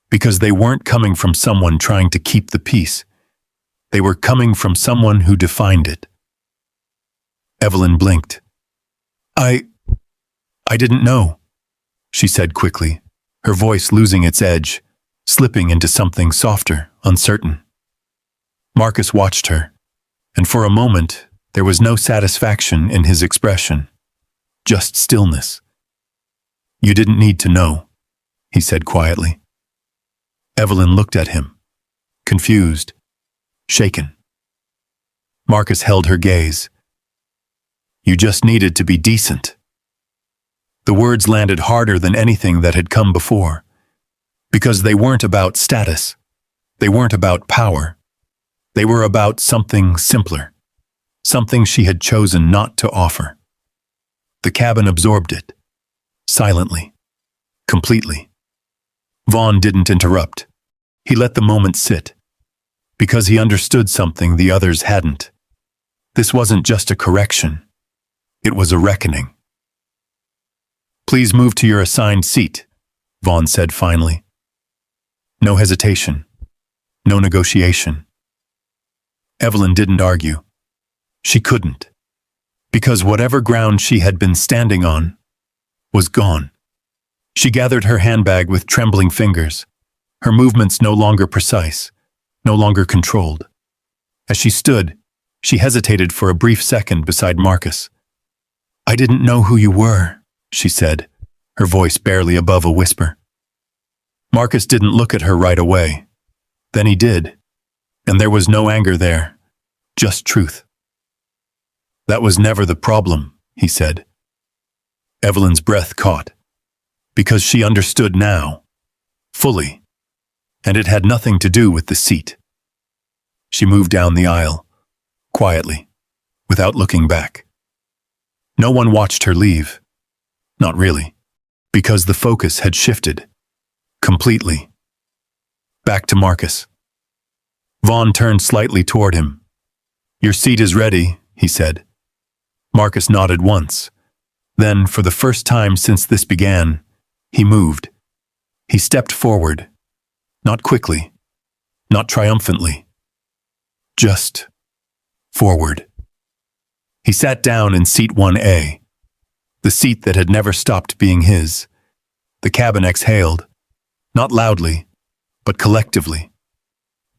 because they weren't coming from someone trying to keep the peace. They were coming from someone who defined it. Evelyn blinked. I didn't know, she said quickly, her voice losing its edge, slipping into something softer, uncertain. Marcus watched her, and for a moment there was no satisfaction in his expression, just stillness. You didn't need to know, he said quietly. Evelyn looked at him, confused, shaken. Marcus held her gaze. You just needed to be decent. The words landed harder than anything that had come before, because they weren't about status. They weren't about power. They were about something simpler, something she had chosen not to offer. The cabin absorbed it, silently, completely. Vaughn didn't interrupt. He let the moment sit, because he understood something the others hadn't. This wasn't just a correction. It was a reckoning. Please move to your assigned seat, Vaughn said finally. No hesitation. No negotiation. Evelyn didn't argue. She couldn't. Because whatever ground she had been standing on was gone. She gathered her handbag with trembling fingers, her movements no longer precise, no longer controlled. As she stood, she hesitated for a brief second beside Marcus. I didn't know who you were, she said, her voice barely above a whisper. Marcus didn't look at her right away. Then he did, and there was no anger there, just truth. That was never the problem, he said. Evelyn's breath caught, because she understood now, fully, and it had nothing to do with the seat. She moved down the aisle, quietly, without looking back. No one watched her leave. Not really, because the focus had shifted, completely. Back to Marcus. Vaughn turned slightly toward him. Your seat is ready, he said. Marcus nodded once. Then, for the first time since this began, he moved. He stepped forward. Not quickly. Not triumphantly. Just forward. He sat down in seat 1A, the seat that had never stopped being his. The cabin exhaled, not loudly, but collectively,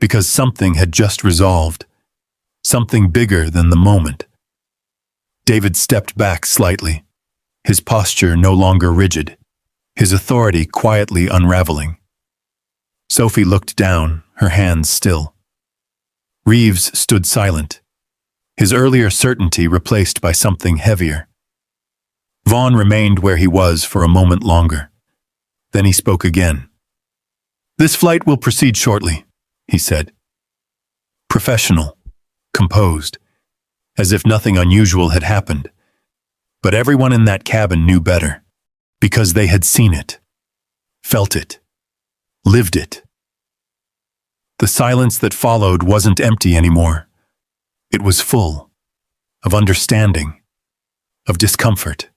because something had just resolved, something bigger than the moment. David stepped back slightly, his posture no longer rigid, his authority quietly unraveling. Sophie looked down, her hands still. Reeves stood silent, his earlier certainty replaced by something heavier. Vaughn remained where he was for a moment longer. Then he spoke again. This flight will proceed shortly. he said. Professional, composed, as if nothing unusual had happened. But everyone in that cabin knew better, because they had seen it, felt it, lived it. The silence that followed wasn't empty anymore. It was full of understanding, of discomfort,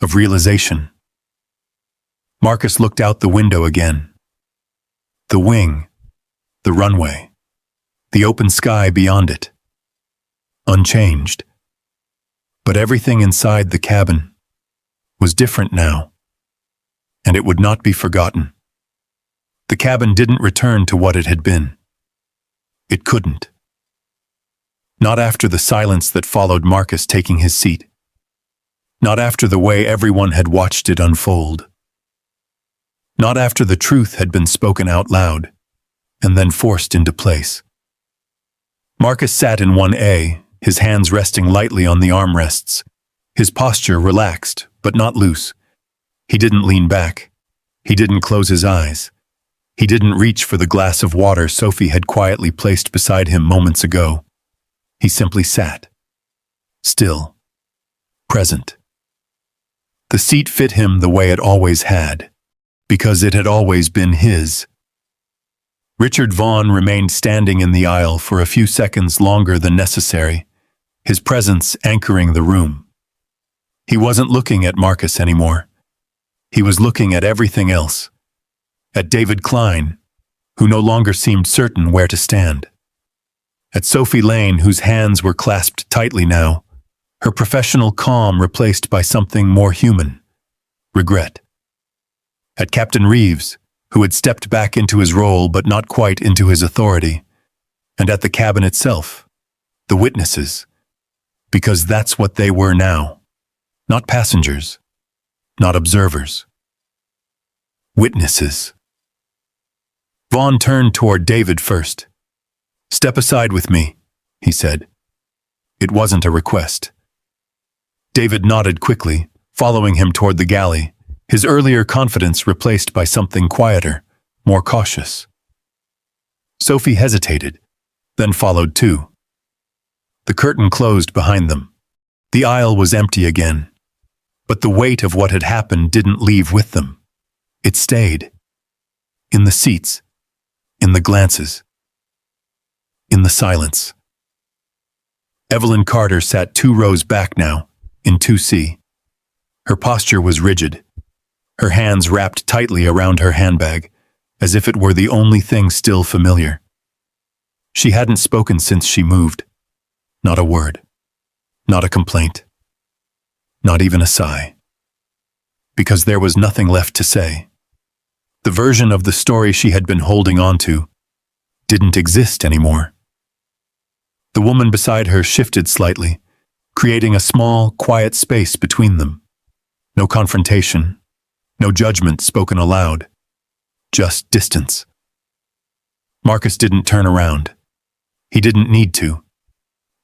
of realization. Marcus looked out the window again. The wing, the runway, the open sky beyond it. Unchanged. But everything inside the cabin was different now, and it would not be forgotten. The cabin didn't return to what it had been. It couldn't. Not after the silence that followed Marcus taking his seat. Not after the way everyone had watched it unfold. Not after the truth had been spoken out loud and then forced into place. Marcus sat in 1A, his hands resting lightly on the armrests, his posture relaxed but not loose. He didn't lean back. He didn't close his eyes. He didn't reach for the glass of water Sophie had quietly placed beside him moments ago. He simply sat. Still. Present. The seat fit him the way it always had, because it had always been his. Richard Vaughn remained standing in the aisle for a few seconds longer than necessary, his presence anchoring the room. He wasn't looking at Marcus anymore. He was looking at everything else. At David Klein, who no longer seemed certain where to stand. At Sophie Lane, whose hands were clasped tightly now, her professional calm replaced by something more human, regret. At Captain Reeves, who had stepped back into his role but not quite into his authority, and at the cabin itself, the witnesses, because that's what they were now, not passengers, not observers. Witnesses. Vaughn turned toward David first. "Step aside with me," he said. It wasn't a request. David nodded quickly, following him toward the galley, his earlier confidence replaced by something quieter, more cautious. Sophie hesitated, then followed too. The curtain closed behind them. The aisle was empty again. But the weight of what had happened didn't leave with them. It stayed. In the seats, in the glances, in the silence. Evelyn Carter sat 2 rows back now, in 2C. Her posture was rigid, her hands wrapped tightly around her handbag, as if it were the only thing still familiar. She hadn't spoken since she moved. Not a word. Not a complaint. Not even a sigh. Because there was nothing left to say. The version of the story she had been holding on to didn't exist anymore. The woman beside her shifted slightly, creating a small, quiet space between them. No confrontation, no judgment spoken aloud, just distance. Marcus didn't turn around. He didn't need to.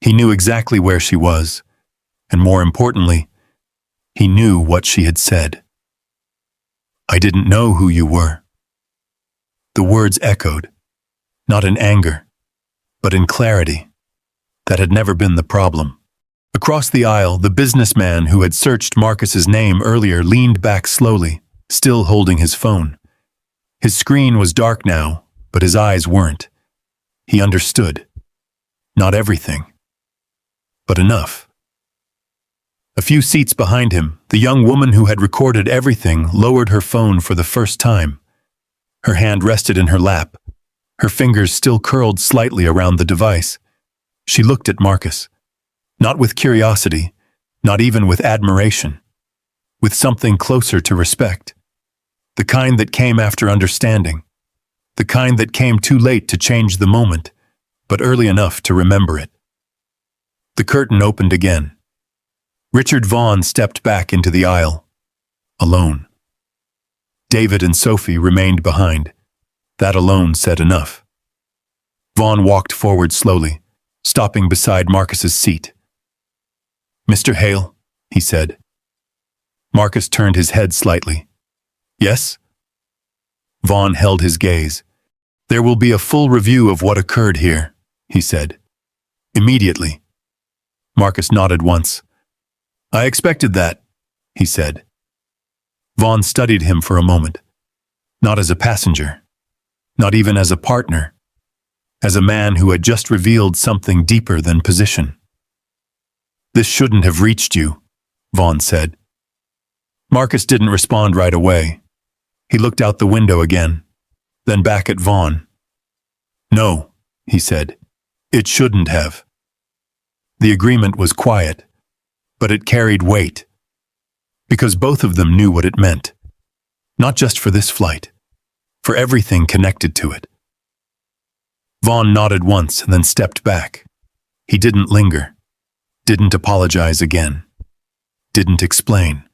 He knew exactly where she was, and more importantly, he knew what she had said. "I didn't know who you were." The words echoed, not in anger, but in clarity. That had never been the problem. Across the aisle, the businessman who had searched Marcus's name earlier leaned back slowly, still holding his phone. His screen was dark now, but his eyes weren't. He understood. Not everything, but enough. A few seats behind him, the young woman who had recorded everything lowered her phone for the first time. Her hand rested in her lap, her fingers still curled slightly around the device. She looked at Marcus, not with curiosity, not even with admiration, with something closer to respect. The kind that came after understanding, the kind that came too late to change the moment, but early enough to remember it. The curtain opened again. Richard Vaughn stepped back into the aisle, alone. David and Sophie remained behind. That alone said enough. Vaughn walked forward slowly, stopping beside Marcus's seat. "Mr. Hale," he said. Marcus turned his head slightly. "Yes?" Vaughn held his gaze. There will be a full review of what occurred here, he said. Immediately. Marcus nodded once. I expected that, he said. Vaughn studied him for a moment. Not as a passenger. Not even as a partner. As a man who had just revealed something deeper than position. This shouldn't have reached you, Vaughn said. Marcus didn't respond right away. He looked out the window again, then back at Vaughn. No, he said. It shouldn't have. The agreement was quiet, but it carried weight. Because both of them knew what it meant. Not just for this flight, for everything connected to it. Vaughn nodded once and then stepped back. He didn't linger. Didn't apologize again. Didn't explain.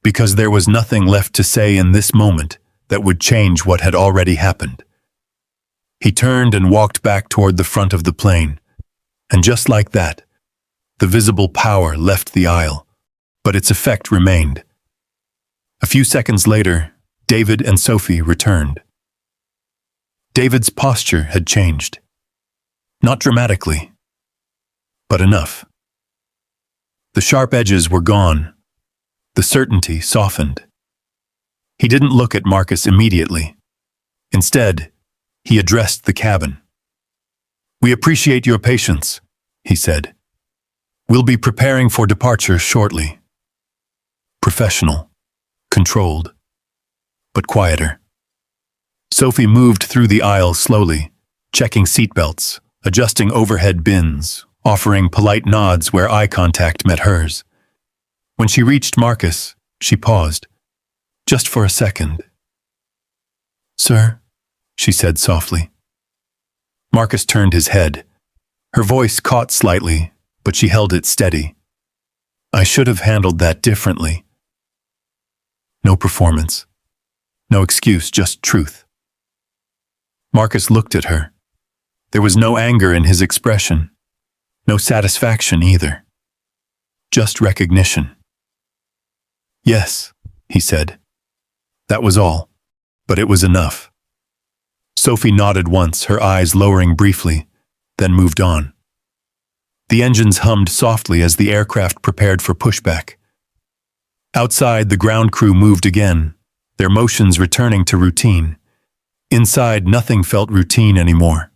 Because there was nothing left to say in this moment that would change what had already happened. He turned and walked back toward the front of the plane, and just like that, the visible power left the aisle, but its effect remained. A few seconds later, David and Sophie returned. David's posture had changed. Not dramatically, but enough. The sharp edges were gone. The certainty softened. He didn't look at Marcus immediately. Instead, he addressed the cabin. We appreciate your patience, he said. We'll be preparing for departure shortly. Professional, controlled, but quieter. Sophie moved through the aisle slowly, checking seatbelts, adjusting overhead bins, offering polite nods where eye contact met hers. When she reached Marcus, she paused, just for a second. Sir, she said softly. Marcus turned his head. Her voice caught slightly, but she held it steady. I should have handled that differently. No performance. No excuse, just truth. Marcus looked at her. There was no anger in his expression. No satisfaction either. Just recognition. Yes, he said. That was all, but it was enough. Sophie nodded once, her eyes lowering briefly, then moved on. The engines hummed softly as the aircraft prepared for pushback. Outside, the ground crew moved again, their motions returning to routine. Inside, nothing felt routine anymore.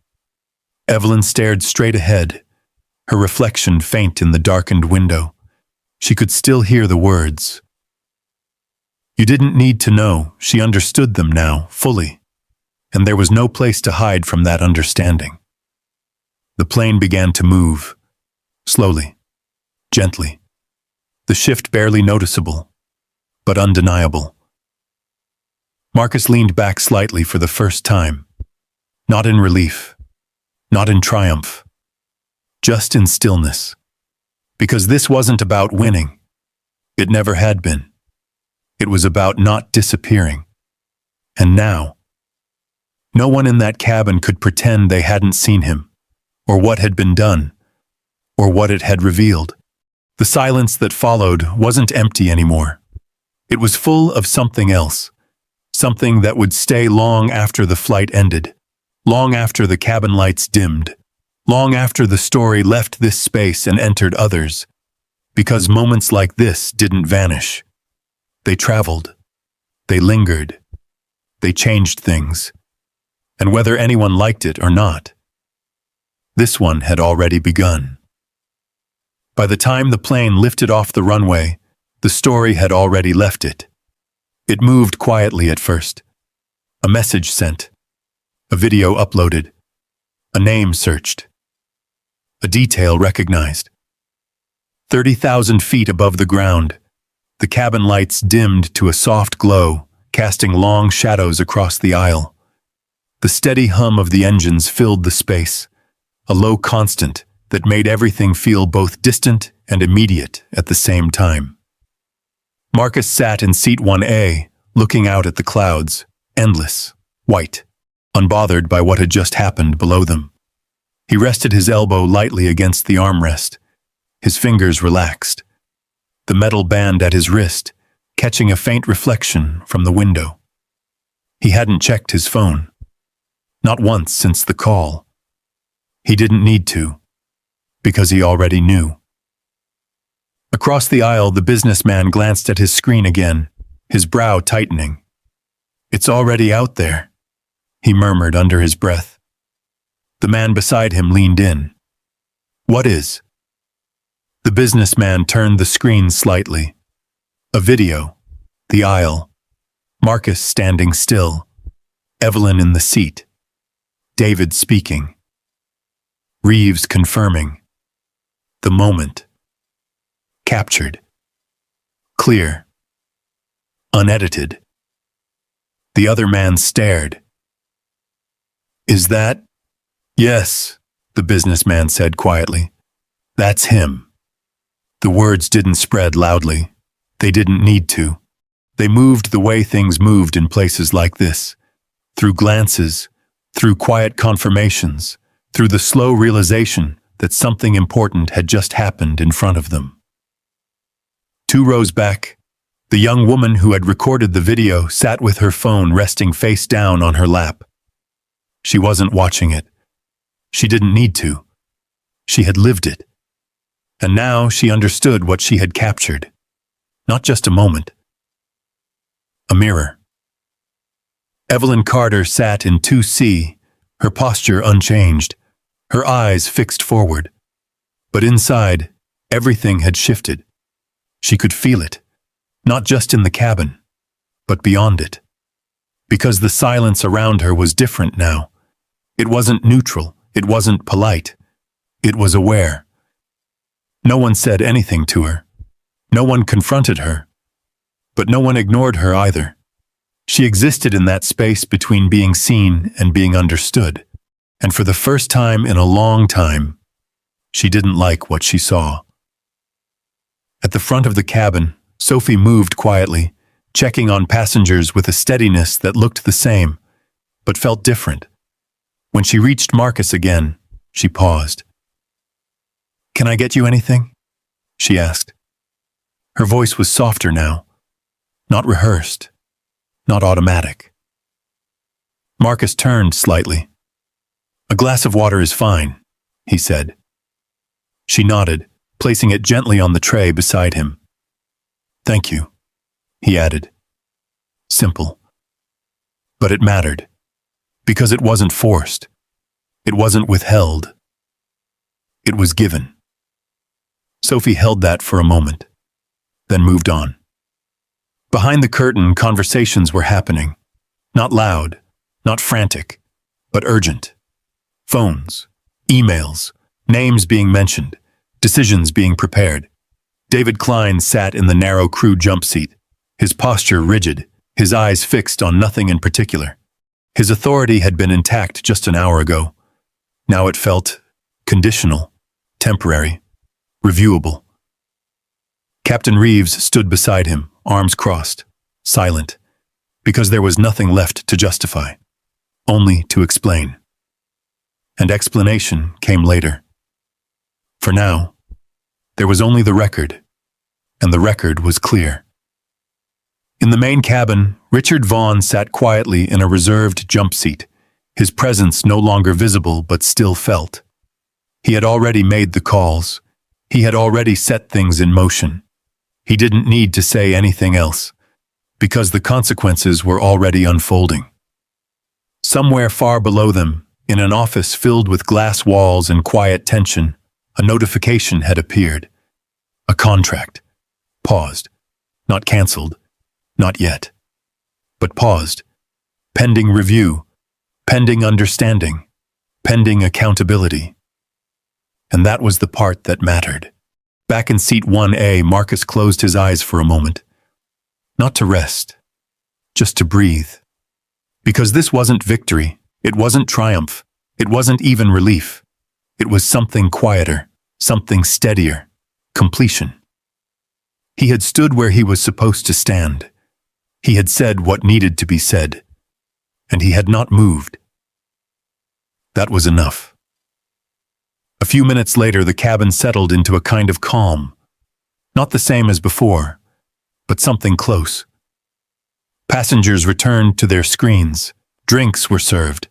Evelyn stared straight ahead, her reflection faint in the darkened window. She could still hear the words. You didn't need to know, she understood them now, fully. And there was no place to hide from that understanding. The plane began to move, slowly, gently. The shift barely noticeable, but undeniable. Marcus leaned back slightly for the first time. Not in relief, not in triumph, just in stillness. Because this wasn't about winning. It never had been. It was about not disappearing. And now, no one in that cabin could pretend they hadn't seen him, or what had been done, or what it had revealed. The silence that followed wasn't empty anymore. It was full of something else, something that would stay long after the flight ended, long after the cabin lights dimmed, long after the story left this space and entered others, because moments like this didn't vanish. They traveled, they lingered, they changed things, and whether anyone liked it or not, this one had already begun. By the time the plane lifted off the runway, the story had already left it. It moved quietly at first. A message sent, a video uploaded, a name searched, a detail recognized. 30,000 feet above the ground, the cabin lights dimmed to a soft glow, casting long shadows across the aisle. The steady hum of the engines filled the space, a low constant that made everything feel both distant and immediate at the same time. Marcus sat in seat 1A, looking out at the clouds, endless, white, unbothered by what had just happened below them. He rested his elbow lightly against the armrest, his fingers relaxed, the metal band at his wrist catching a faint reflection from the window. He hadn't checked his phone. Not once since the call. He didn't need to, because he already knew. Across the aisle, the businessman glanced at his screen again, his brow tightening. "It's already out there," he murmured under his breath. The man beside him leaned in. "What is?" The businessman turned the screen slightly. A video. The aisle. Marcus standing still. Evelyn in the seat. David speaking. Reeves confirming. The moment. Captured. Clear. Unedited. The other man stared. "Is that?" "Yes," the businessman said quietly. "That's him." The words didn't spread loudly. They didn't need to. They moved the way things moved in places like this. Through glances, through quiet confirmations, through the slow realization that something important had just happened in front of them. 2 rows back, the young woman who had recorded the video sat with her phone resting face down on her lap. She wasn't watching it. She didn't need to. She had lived it. And now she understood what she had captured. Not just a moment. A mirror. Evelyn Carter sat in 2C, her posture unchanged, her eyes fixed forward. But inside, everything had shifted. She could feel it, not just in the cabin, but beyond it. Because the silence around her was different now. It wasn't neutral, it wasn't polite. It was aware. No one said anything to her. No one confronted her. But no one ignored her either. She existed in that space between being seen and being understood. And for the first time in a long time, she didn't like what she saw. At the front of the cabin, Sophie moved quietly, checking on passengers with a steadiness that looked the same, but felt different. When she reached Marcus again, she paused. "Can I get you anything?" she asked. Her voice was softer now, not rehearsed, not automatic. Marcus turned slightly. "A glass of water is fine," he said. She nodded, placing it gently on the tray beside him. "Thank you," he added. Simple. But it mattered, because it wasn't forced. It wasn't withheld. It was given. Sophie held that for a moment, then moved on. Behind the curtain, conversations were happening. Not loud, not frantic, but urgent. Phones, emails, names being mentioned, decisions being prepared. David Klein sat in the narrow crew jump seat, his posture rigid, his eyes fixed on nothing in particular. His authority had been intact just an hour ago. Now it felt conditional, temporary, reviewable. Captain Reeves stood beside him, arms crossed, silent, because there was nothing left to justify, only to explain. And explanation came later. For now, there was only the record, and the record was clear. In the main cabin, Richard Vaughn sat quietly in a reserved jump seat, his presence no longer visible but still felt. He had already made the calls. He had already set things in motion. He didn't need to say anything else, because the consequences were already unfolding. Somewhere far below them, in an office filled with glass walls and quiet tension, a notification had appeared. A contract. Paused. Not cancelled. Not yet. But paused. Pending review. Pending understanding. Pending accountability. And that was the part that mattered. Back in seat 1A, Marcus closed his eyes for a moment. Not to rest. Just to breathe. Because this wasn't victory. It wasn't triumph. It wasn't even relief. It was something quieter, something steadier, completion. He had stood where he was supposed to stand. He had said what needed to be said. And he had not moved. That was enough. A few minutes later, the cabin settled into a kind of calm. Not the same as before, but something close. Passengers returned to their screens. Drinks were served.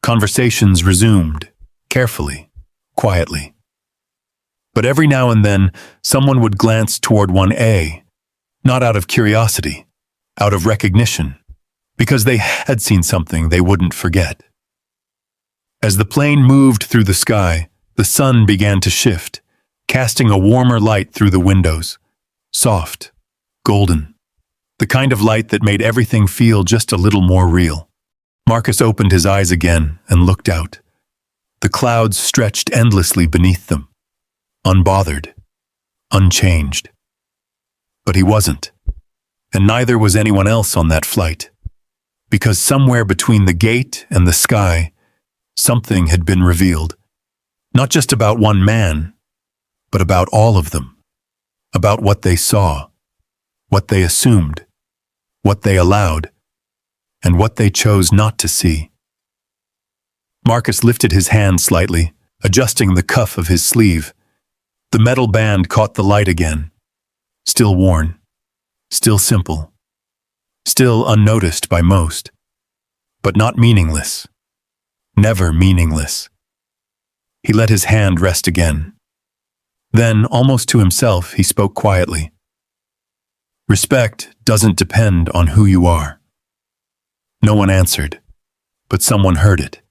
Conversations resumed, carefully, quietly. But every now and then, someone would glance toward 1A, not out of curiosity, out of recognition, because they had seen something they wouldn't forget. As the plane moved through the sky, the sun began to shift, casting a warmer light through the windows, soft, golden, the kind of light that made everything feel just a little more real. Marcus opened his eyes again and looked out. The clouds stretched endlessly beneath them, unbothered, unchanged. But he wasn't, and neither was anyone else on that flight, because somewhere between the gate and the sky, something had been revealed, not just about one man, but about all of them, about what they saw, what they assumed, what they allowed, and what they chose not to see. Marcus lifted his hand slightly, adjusting the cuff of his sleeve. The metal band caught the light again, still worn, still simple, still unnoticed by most, but not meaningless, never meaningless. He let his hand rest again. Then, almost to himself, he spoke quietly. Respect doesn't depend on who you are. No one answered, but someone heard it.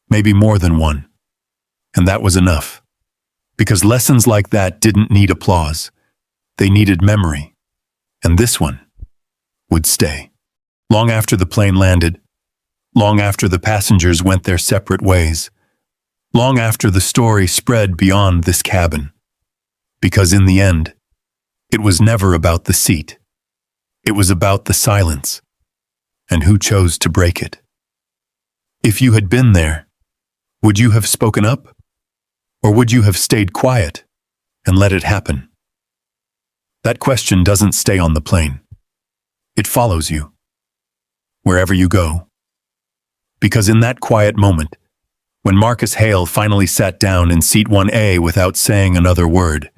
Maybe more than one. And that was enough. Because lessons like that didn't need applause. They needed memory. And this one would stay. Long after the plane landed, long after the passengers went their separate ways, long after the story spread beyond this cabin. Because in the end, it was never about the seat. It was about the silence, and who chose to break it. If you had been there, would you have spoken up? Or would you have stayed quiet and let it happen? That question doesn't stay on the plane. It follows you, wherever you go. Because in that quiet moment, when Marcus Hale finally sat down in seat 1A without saying another word,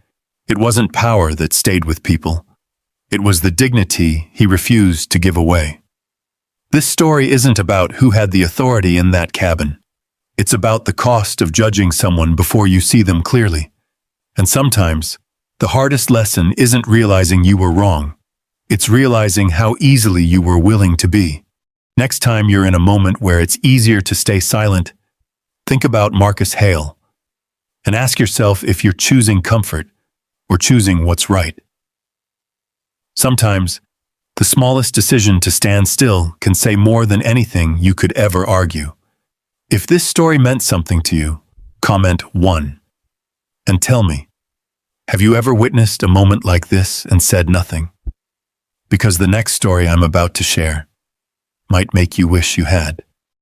it wasn't power that stayed with people. It was the dignity he refused to give away. This story isn't about who had the authority in that cabin. It's about the cost of judging someone before you see them clearly. And sometimes, the hardest lesson isn't realizing you were wrong. It's realizing how easily you were willing to be. Next time you're in a moment where it's easier to stay silent, think about Marcus Hale and ask yourself if you're choosing comfort or choosing what's right. Sometimes, the smallest decision to stand still can say more than anything you could ever argue. If this story meant something to you, comment 1. And tell me, have you ever witnessed a moment like this and said nothing? Because the next story I'm about to share might make you wish you had.